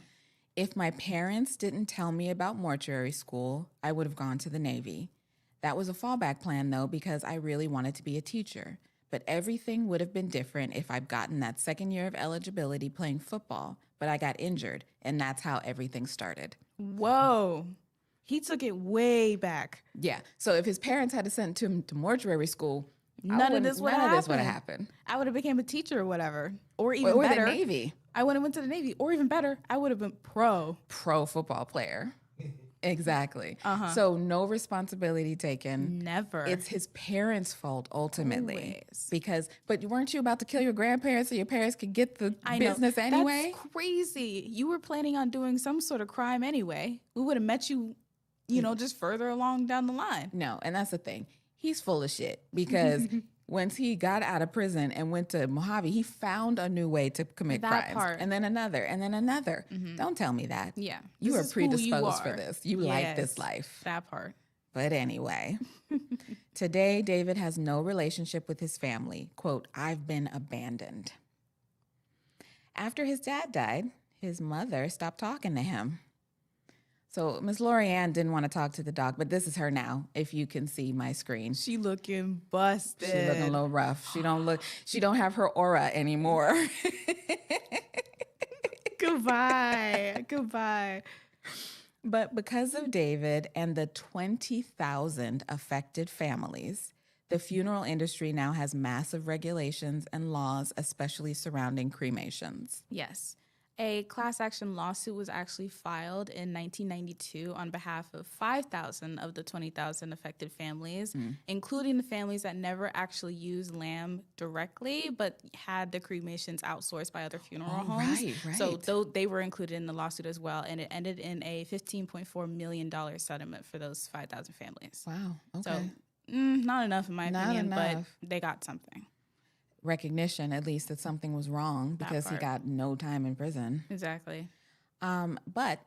If my parents didn't tell me about mortuary school, I would have gone to the Navy. That was a fallback plan, though, because I really wanted to be a teacher. But everything would have been different if I'd gotten that second year of eligibility playing football. But I got injured, and that's how everything started. Whoa. He took it way back. Yeah. So if his parents had to send him to mortuary school, None of this would have happened. I would have became a teacher or whatever. Or even Or better. the Navy. I would have went to the Navy. Or even better, I would have been pro football player. Exactly. So no responsibility taken. Never. It's his parents' fault ultimately. Always. But weren't you about to kill your grandparents so your parents could get the business anyway? That's crazy. You were planning on doing some sort of crime anyway. We would have met you, just further along down the line. No, and that's the thing. He's full of shit because once he got out of prison and went to Mojave, he found a new way to commit crimes. And then another, and then another. Don't tell me that. Yeah. You are predisposed for this. You like this life. That part. But anyway, today David has no relationship with his family. Quote, I've been abandoned. After his dad died, his mother stopped talking to him. So Miss Lorianne didn't want to talk to the doc, but this is her now, if you can see my screen. She looking busted. She looking a little rough. She don't have her aura anymore. Goodbye. But because of David and the 20,000 affected families, the funeral industry now has massive regulations and laws, especially surrounding cremations. Yes. A class action lawsuit was actually filed in 1992 on behalf of 5,000 of the 20,000 affected families, including the families that never actually used lamb directly, but had the cremations outsourced by other funeral homes. Right. So they were included in the lawsuit as well, and it ended in a $15.4 million settlement for those 5,000 families. Wow. Okay. So not enough in my opinion, but they got something. Recognition, at least, that something was wrong because he got no time in prison. Exactly. But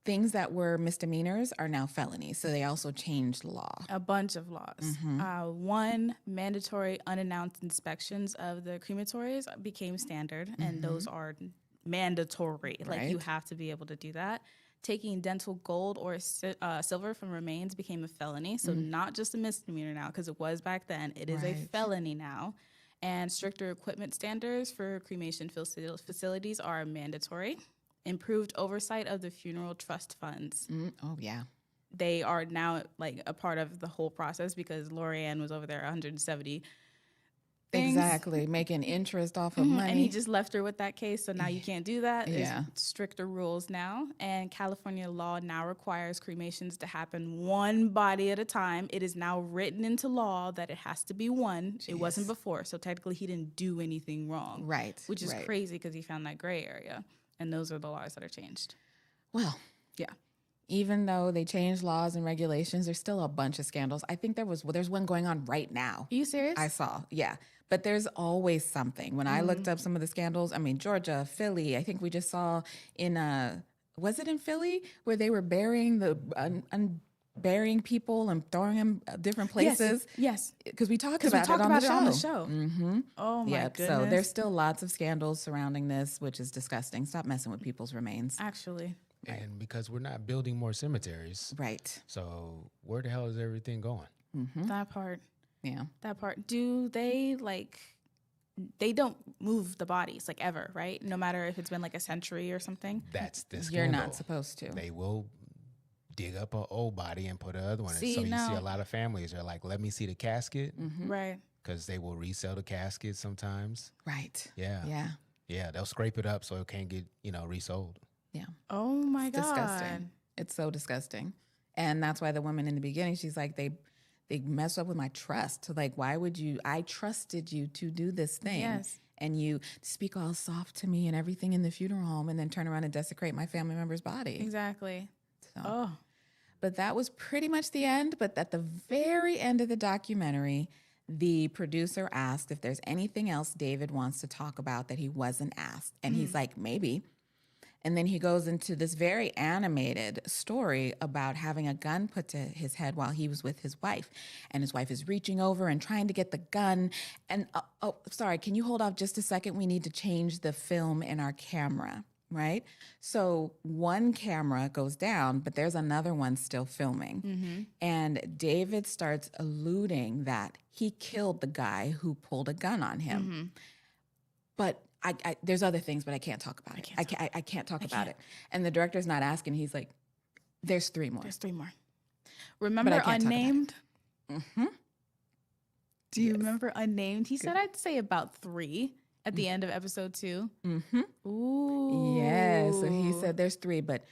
things that were misdemeanors are now felonies, so they also changed law. A bunch of laws. One, mandatory unannounced inspections of the crematories became standard, and those are mandatory. Like, you have to be able to do that. Taking dental gold or silver from remains became a felony, so not just a misdemeanor now, because it was back then. It is a felony now. And stricter equipment standards for cremation facilities are mandatory. Improved oversight of the funeral trust funds. Oh, yeah. They are now like a part of the whole process because Lorianne was over there 170 things. Exactly, making interest off of money. And he just left her with that case, so now you can't do that. There's Yeah. stricter rules now. And California law now requires cremations to happen one body at a time. It is now written into law that it has to be one. It wasn't before, so technically he didn't do anything wrong. Right. Which is crazy because he found that gray area. And those are the laws that are changed. Well, Yeah. even though they changed laws and regulations, there's still a bunch of scandals. I think there's one going on right now. Are you serious? I saw, yeah. But there's always something. When I looked up some of the scandals, I mean, Georgia, Philly, I think we just saw in, was it in Philly where they were burying burying people and throwing them different places? Yes. Because we talked about it on the show. Mm-hmm. Oh, my goodness. So there's still lots of scandals surrounding this, which is disgusting. Stop messing with people's remains. Actually. And because we're not building more cemeteries. Right. So where the hell is everything going? That part. Yeah. That part. Do they they don't move the bodies like ever, right? No matter if it's been like a century or something. That's the scandal. You're not supposed to. They will dig up an old body and put another one in. So you see a lot of families are like, let me see the casket. Right. Because they will resell the casket sometimes. Right. Yeah. Yeah. Yeah. They'll scrape it up so it can't get, resold. Yeah. Oh my God. Disgusting. It's so disgusting. And that's why the woman in the beginning, she's like, they mess up with my trust. Like, why would I trusted you to do this thing. Yes. And you speak all soft to me and everything in the funeral home and then turn around and desecrate my family member's body. Exactly. So, But that was pretty much the end. But at the very end of the documentary, the producer asked if there's anything else David wants to talk about that he wasn't asked. And he's like, maybe. And then he goes into this very animated story about having a gun put to his head while he was with his wife. And his wife is reaching over and trying to get the gun. And, sorry, can you hold off just a second? We need to change the film in our camera, right? So one camera goes down, but there's another one still filming. And David starts alluding that he killed the guy who pulled a gun on him. But there's other things, but I can't talk about it. I can't talk about it. And the director's not asking. He's like, There's 3 more. There's 3 more. But I Remember can't talk about it. Unnamed? Mm-hmm. Do you remember Unnamed? He said I'd say about 3 at the end of episode 2. Mm-hmm. Ooh. Yeah. So he said there's 3, but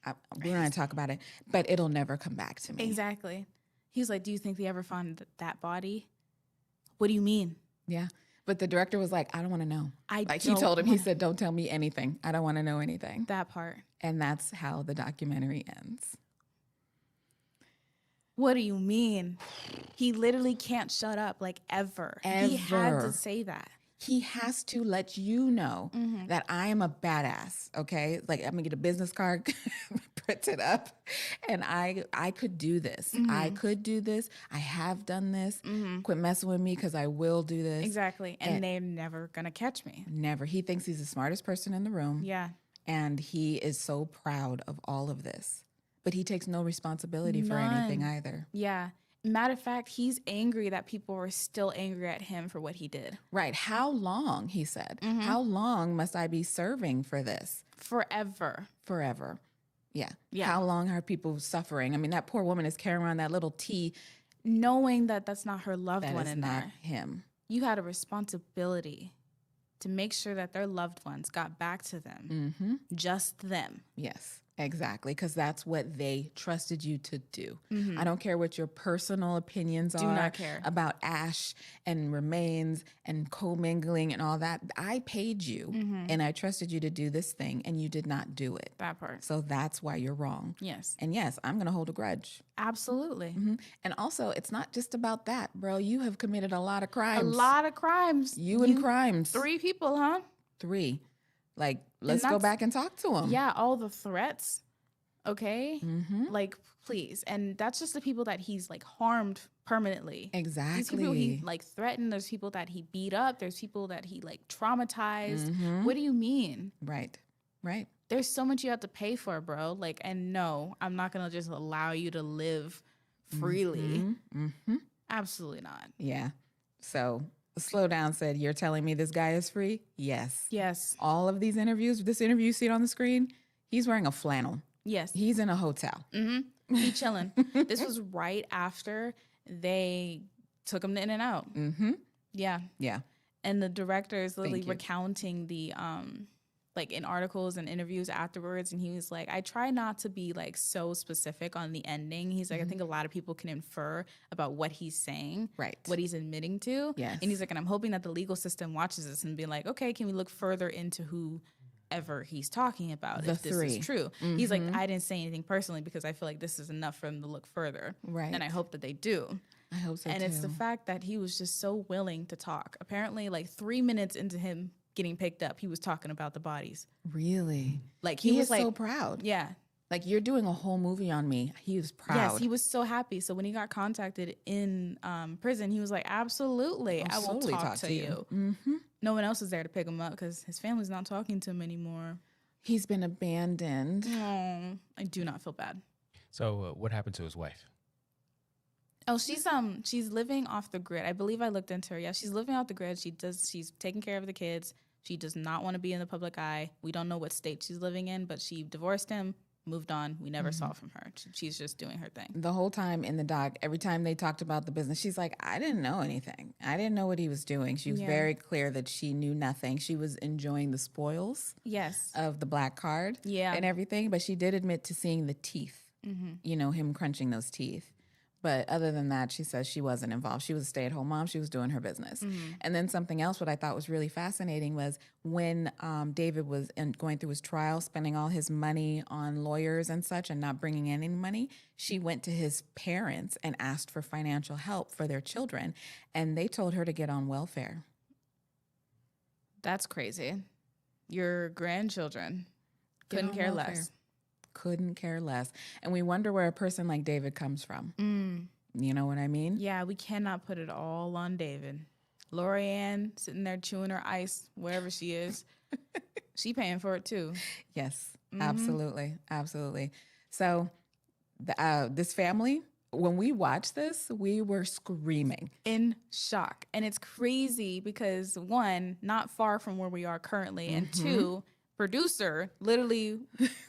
we're not going to talk about it. But it'll never come back to me. Exactly. He was like, do you think they ever found that body? What do you mean? Yeah. But the director was like, I don't want to know. He don't told him, he wanna- said, don't tell me anything. I don't want to know anything. That part. And that's how the documentary ends. What do you mean? He literally can't shut up, like, ever. He had Ever. to say that. He has to let you know that I am a badass, okay? Like, I'm going to get a business card, print it up, and I could do this. I could do this. I have done this. Quit messing with me because I will do this. Exactly. And they're never going to catch me. Never. He thinks he's the smartest person in the room. Yeah. And he is so proud of all of this. But he takes no responsibility for anything either. Yeah. Matter of fact, he's angry that people were still angry at him for what he did. Right. How long, he said, how long must I be serving for this? Forever. Forever. Yeah. Yeah. How long are people suffering? I mean, that poor woman is carrying around that little T. Knowing that that's not her loved That one is in not there. him. You had a responsibility to make sure that their loved ones got back to them. Mm-hmm. Just them. Yes, exactly. Because that's what they trusted you to do. I don't care what your personal opinions Do are not care. about ash and remains and commingling and all that. I paid you and I trusted you to do this thing and you did not do it. That part. So that's why you're wrong. Yes. And yes, I'm going to hold a grudge. Absolutely. And also, it's not just about that, bro. You have committed a lot of crimes. A lot of crimes. You and crimes. 3 people, huh? 3. Like, let's go that's- back and talk to them. Yeah, all the threats. Okay? Like, please. And that's just the people that he's, like, harmed permanently. Exactly. These people he, like, threatened. There's people that he beat up. There's people that he, like, traumatized. What do you mean? Right. Right. There's so much you have to pay for, bro. Like, and no, I'm not going to just allow you to live freely. Absolutely not. Yeah. So Slow Down said, you're telling me this guy is free? Yes. Yes. All of these interviews, this interview you see it on the screen, he's wearing a flannel. Yes. He's in a hotel. He chilling. This was right after they took him to In-N-Out. Yeah. Yeah. And the director is literally Thank you. recounting the like in articles and interviews afterwards, and he was like, I try not to be like so specific on the ending. He's like, I think a lot of people can infer about what he's saying, Right. what he's admitting to. Yes. And he's like, and I'm hoping that the legal system watches this and be like, okay, can we look further into whoever he's talking about The if this 3. is true? He's like, I didn't say anything personally because I feel like this is enough for him to look further. Right. And I hope that they do. I hope so And too. it's the fact that he was just so willing to talk. Apparently, like 3 minutes into him getting picked up, he was talking about the bodies. Really? Like He he was is like, so proud. yeah, Like, you're doing a whole movie on me. He was proud. yes, he was so happy. So when he got contacted in prison, he was like, absolutely, I will totally talk to you. No one else is there to pick him up because his family's not talking to him anymore. He's been abandoned. Oh, I do not feel bad. So what happened to his wife? Oh, she's living off the grid. I believe I looked into her. Yeah, she's living off the grid. She's taking care of the kids. She does not want to be in the public eye. We don't know what state she's living in, but she divorced him, moved on. We never saw from her. She's just doing her thing. The whole time in the doc, every time they talked about the business, she's like, I didn't know anything. I didn't know what he was doing. She was Yeah. very clear that she knew nothing. She was enjoying the spoils Yes. of the black card Yeah. and everything, but she did admit to seeing the teeth, you know, him crunching those teeth. But other than that, she says she wasn't involved. She was a stay-at-home mom. She was doing her business. And then something else, what I thought was really fascinating was when David was going through his trial, spending all his money on lawyers and such and not bringing in any money, she went to his parents and asked for financial help for their children. And they told her to get on welfare. That's crazy. Your grandchildren Get couldn't on care welfare. less. Couldn't care less. And we wonder where a person like David comes from. You know what I mean? Yeah, we cannot put it all on David. Lorianne sitting there chewing her ice wherever she is. She paying for it too. Yes, absolutely. Absolutely. So this family, when we watched this, we were screaming. In shock. And it's crazy because one, not far from where we are currently, and two, producer literally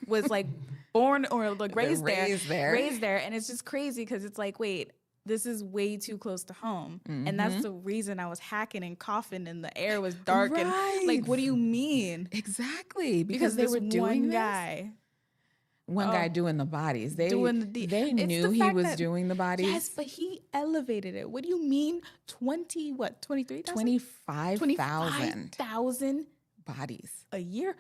was like born or like raised there. Raised there. And it's just crazy because it's like, wait, this is way too close to home. And that's the reason I was hacking and coughing and the air was dark. And like, what do you mean? Exactly. Because they this were doing one this. guy. One guy doing the bodies. They It's knew the he fact was that- doing the bodies. Yes, but he elevated it. What do you mean 23,000? 25,000 bodies. a year?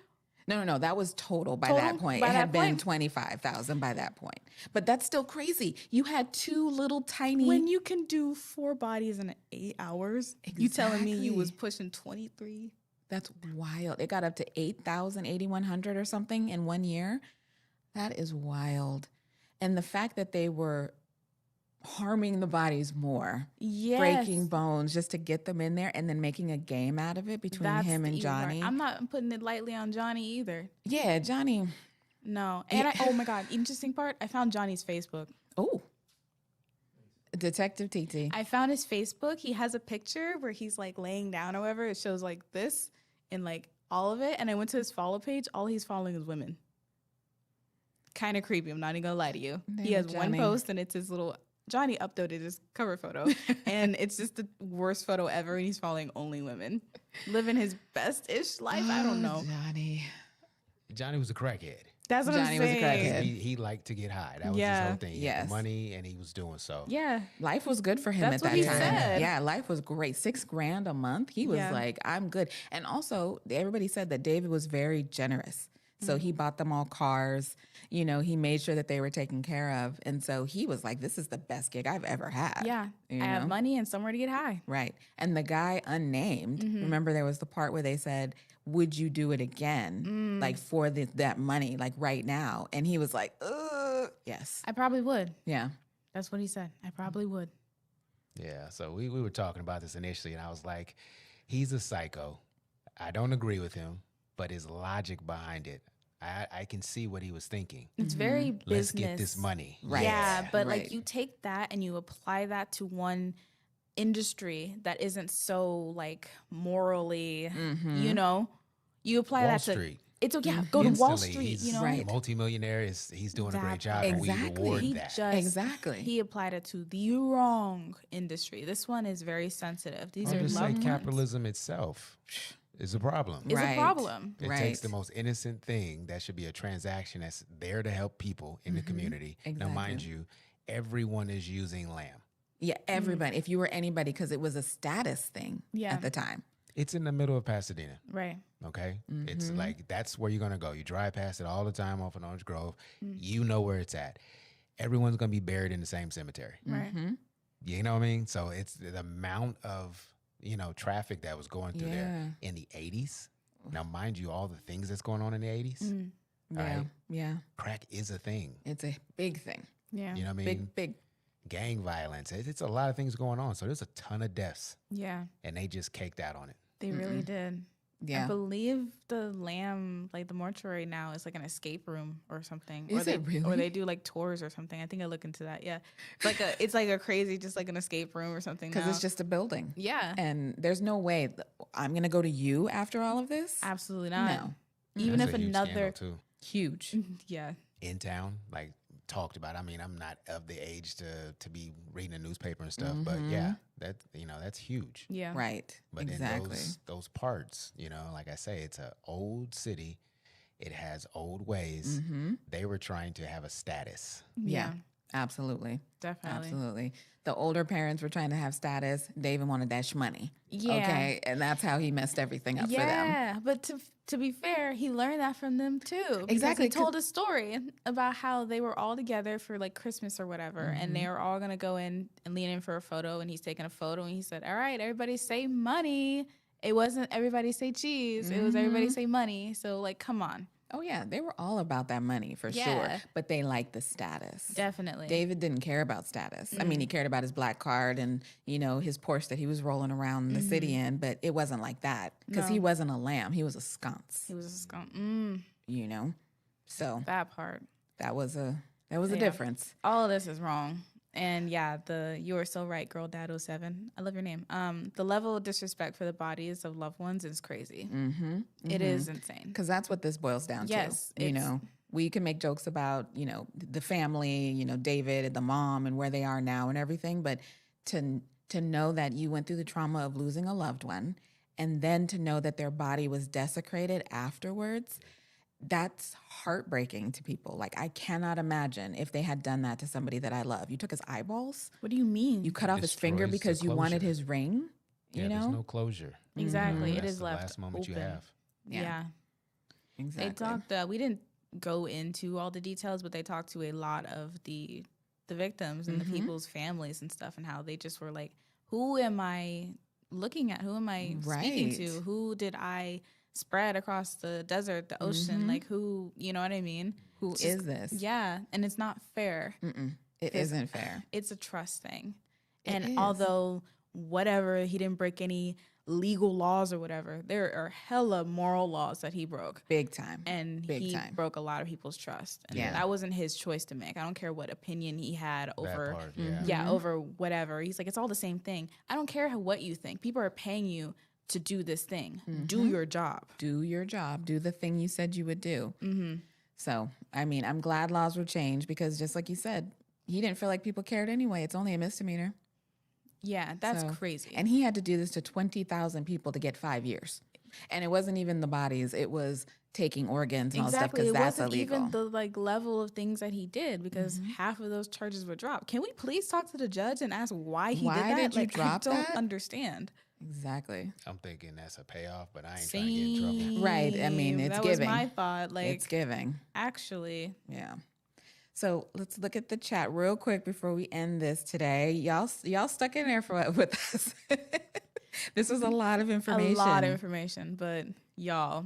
No. That was total by Total? that point. By It had that been point? 25,000 by that point. But that's still crazy. You had two little tiny. When you can do 4 bodies in 8 hours, you telling me you was Exactly. pushing 23? That's wild. It got up to 8,000, 8,100 or something in 1 year. That is wild. And the fact that they were harming the bodies more, Yes. breaking bones just to get them in there and then making a game out of it between That's him the and evil part. Johnny. I'm not putting it lightly on Johnny either. Yeah, Johnny. No. And oh my God, interesting part, I found Johnny's Facebook. Oh. Detective TT. I found his Facebook. He has a picture where he's like laying down or whatever. It shows like this and like all of it. And I went to his follow page. All he's following is women. Kind of creepy. I'm not even gonna lie to you. He Damn, has one Johnny. post and it's his little Johnny uploaded his cover photo. And it's just the worst photo ever. And he's following only women. Living his best-ish life. I don't know. Johnny. Johnny was a crackhead. That's what Johnny I'm was a saying. crackhead. He liked to get high. That was his Yeah. whole thing. He had Yes. the money, and he was doing so. Yeah. Life was good for him That's at what that he time. said. Yeah, life was great. $6,000 a month. He was Yeah. like, I'm good. And also, everybody said that David was very generous. So Mm-hmm. he bought them all cars. You know, he made sure that they were taken care of. And so he was like, this is the best gig I've ever had. Yeah. You I have know? money and somewhere to get high. Right. And the guy unnamed, Mm-hmm. remember there was the part where they said, would you do it again? Like for that money, like right now? And he was like, yes. I probably would. Yeah. That's what he said. I probably would. Yeah. So we were talking about this initially, and I was like, he's a psycho. I don't agree with him, but his logic behind it, I can see what he was thinking. It's very business. Let's get this money. Right. Yeah, but right. like you take that and you apply that to one industry that isn't so like morally, you know, you apply Wall that to Street. it's okay. Yeah, go to Wall Instantly, Street, he's you know. Right. a multimillionaire. He's doing a great job, Exactly. and we Exactly. reward He that. just Exactly. he applied it to the wrong industry. This one is very sensitive. These I'll are just say loved ones. capitalism itself is a problem. Is Right. a problem. It Right. takes the most innocent thing that should be a transaction that's there to help people in the community. Now, mind Exactly. you, everyone is using lamb. Yeah, everybody. If you were anybody, because it was a status thing Yeah. at the time. It's in the middle of Pasadena. Right. Okay. It's like that's where you're going to go. You drive past it all the time off in Orange Grove. You know where it's at. Everyone's going to be buried in the same cemetery. Right. You know what I mean? So it's the amount of, traffic that was going through there in the 80s. Now, mind you, all the things that's going on in the 80s, Yeah, right? yeah. Crack is a thing. It's a big thing. Yeah. You know what I mean? Big. Gang violence. It's a lot of things going on. So there's a ton of deaths, Yeah. and they just caked out on it. They really did. I Yeah. believe the lamb, like the mortuary now, is like an escape room or something. Is or it really? Or they do like tours or something. I think I look into that. Yeah, it's like a crazy, just like an escape room or something. Because now. it's just a building. yeah, And there's no way I'm going to go to you after all of this. absolutely not. No. Even That's if a huge scandal, another, too. Huge. yeah, In town, like talked about. I mean, I'm not of the age to be reading a newspaper and stuff, but yeah, that's huge. yeah, Right. But exactly. in those parts, like I say, it's an old city. It has old ways. They were trying to have a status. Yeah. Absolutely. definitely. Absolutely. The older parents were trying to have status. David wanted that money. Yeah. Okay. And that's how he messed everything up for them. Yeah, but to be fair, he learned that from them too. because Exactly, He told a story about how they were all together for like Christmas or whatever, and they were all gonna go in and lean in for a photo, and he's taking a photo, and he said, "All right, everybody say money." It wasn't everybody say cheese. It was everybody say money. So like, come on. Oh, yeah. They were all about that money for sure. Yeah. But they liked the status. Definitely. David didn't care about status. I mean, he cared about his black card and, his Porsche that he was rolling around the city in, but it wasn't like that because he wasn't a lamb. He was a sconce, He was a skunk. So That part. that was a Yeah. difference. All of this is wrong. And yeah, you are so right, girl dad 07. I love your name. The level of disrespect for the bodies of loved ones is crazy. It is insane. Because that's what this boils down Yes, to. We can make jokes about, you know, the family, you know, David and the mom and where they are now and everything, but to know that you went through the trauma of losing a loved one and then to know that their body was desecrated afterwards, that's heartbreaking to people. Like, I cannot imagine if they had done that to somebody that I love. You took his eyeballs. What do you mean? You cut off his finger Destroys the because you wanted closure. his ring. Yeah, You know? there's no closure. Exactly. It That's is the left last moment open. you have. Yeah. Exactly. They talked. We didn't go into all the details, but they talked to a lot of the victims and the people's families and stuff, and how they just were like, "Who am I looking at? Who am I speaking to? Right. Who did I spread across the desert, the ocean? Like, who? You know what I mean? Who It's is just- this? Yeah, and it's not fair. It isn't fair. It's a trust thing, It and is. although whatever he didn't break any legal laws or whatever, there are hella moral laws that he broke. Big time. And Big he time. broke a lot of people's trust. And Yeah. that wasn't his choice to make. I don't care what opinion he had That over part, yeah. yeah, over whatever. He's like, it's all the same thing. I don't care what you think. People are paying you to do this thing. Do your job. Do your job. Do the thing you said you would do. So, I mean, I'm glad laws were changed because just like you said, he didn't feel like people cared anyway. It's only a misdemeanor. Yeah, that's So- crazy. And he had to do this to 20,000 people to get 5 years. And it wasn't even the bodies. It was taking organs and all stuff exactly. because It that's wasn't illegal. even the like level of things that he did because half of those charges were dropped. Can we please talk to the judge and ask why he Why did that? did you Like, drop I don't that? understand. Exactly. I'm thinking that's a payoff, but I ain't trying to get in trouble. Right. I mean, it's that giving. was my thought. Like, It's giving. actually, Yeah. So let's look at the chat real quick before we end this today. Y'all stuck in there with us. This was a lot of information. a lot of information, but y'all,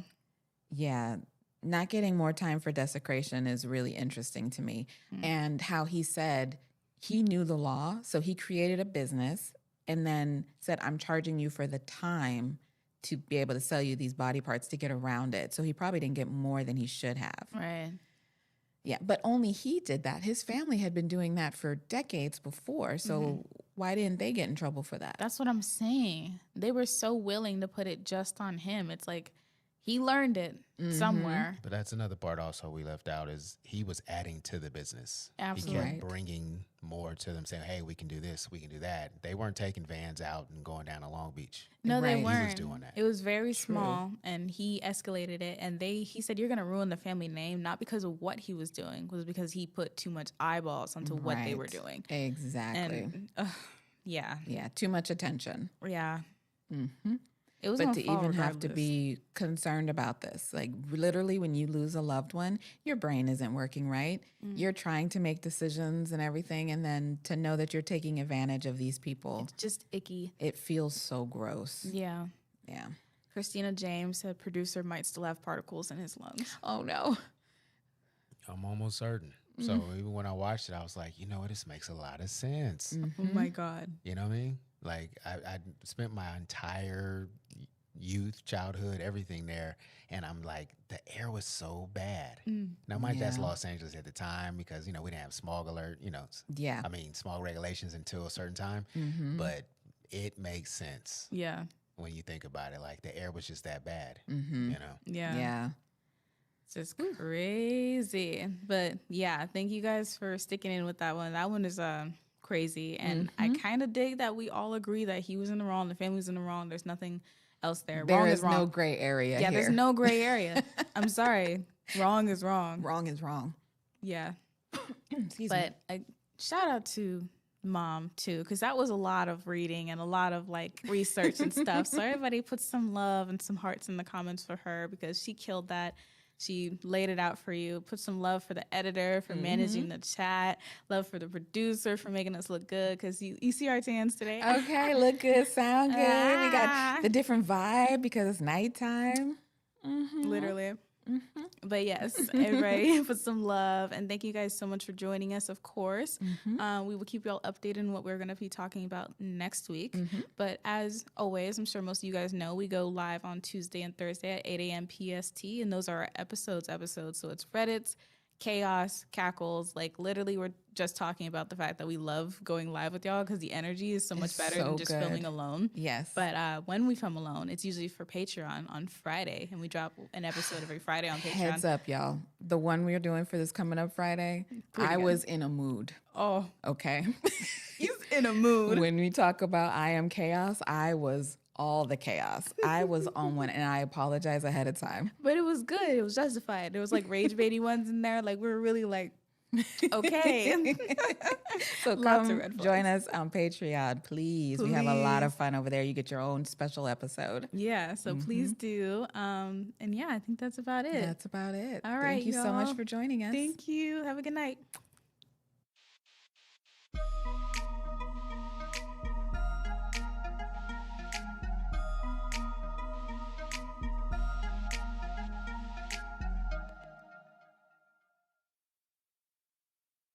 Yeah. Not getting more time for desecration is really interesting to me. And how he said he knew the law, so he created a business and then said, I'm charging you for the time to be able to sell you these body parts to get around it. So he probably didn't get more than he should have. right? Yeah, but only he did that. His family had been doing that for decades before. So why didn't they get in trouble for that? That's what I'm saying. They were so willing to put it just on him. It's like he learned it somewhere. But that's another part also we left out is he was adding to the business. Absolutely. He kept bringing more to them, saying, hey, we can do this, we can do that. They weren't taking vans out and going down to Long Beach. No, they Right. He was weren't. doing that. It was very small, and he escalated it. And he said, "You're gonna ruin the family name, not because of what he was doing, was because he put too much eyeballs onto what they were Right. doing." Exactly. And yeah, Yeah, too much attention. yeah. It was But gonna to fall even have to regardless. be concerned about this, like literally when you lose a loved one, your brain isn't working right. You're trying to make decisions and everything. And then to know that you're taking advantage of these people, just icky. it feels so gross. Yeah. Yeah. Christina James said producer might still have particles in his lungs. Oh, no. I'm almost certain. So even when I watched it, I was like, you know what, this makes a lot of sense. Oh my God. You know what I mean? Like I spent my entire youth, childhood, everything there, and I'm like, the air was so bad. Now, mind that's Yeah. Los Angeles at the time because we didn't have smog alert. Yeah. I mean smog regulations until a certain time, but it makes sense Yeah. when you think about it. Like the air was just that bad. Yeah. Yeah. It's just crazy. But yeah, thank you guys for sticking in with that one. That one is crazy. And I kind of dig that we all agree that he was in the wrong, the family was in the wrong. There's nothing else there. There Wrong is is wrong. no gray area Yeah, here. there's no gray area. I'm sorry. Wrong is wrong. Wrong is wrong. Yeah. Excuse me. But shout out to Mom too, because that was a lot of reading and a lot of like research and stuff. So everybody put some love and some hearts in the comments for her because she killed that. She laid it out for you. Put some love for the editor for managing the chat. Love for the producer for making us look good because you see our tans today. Okay, look good, sound good. We got the different vibe because it's nighttime. Literally. But yes, everybody put some love. And thank you guys so much for joining us, of course. We will keep you all updated on what we're going to be talking about next week. But as always, I'm sure most of you guys know, we go live on Tuesday and Thursday at 8 a.m. PST. And those are our episodes. So it's Reddit's, chaos, cackles. Like literally, we're just talking about the fact that we love going live with y'all because the energy is so much It's better so than just good. filming alone. Yes. But when we film alone, it's usually for Patreon on Friday, and we drop an episode every Friday on Patreon. Heads up, y'all. The one we're doing for this coming up Friday, I was in a mood. Oh, Okay. he's in a mood. When we talk about I am chaos, I was all the chaos. I was on one, and I apologize ahead of time. But it was good. It was justified. There was like rage baity ones in there. Like we were really like, okay. So Lots of come red flags. join us on Patreon, please. We have a lot of fun over there. You get your own special episode. Yeah, so please do. And yeah, I think that's about it. That's about it. All right, Thank you so much y'all. for joining us. Thank you. Have a good night.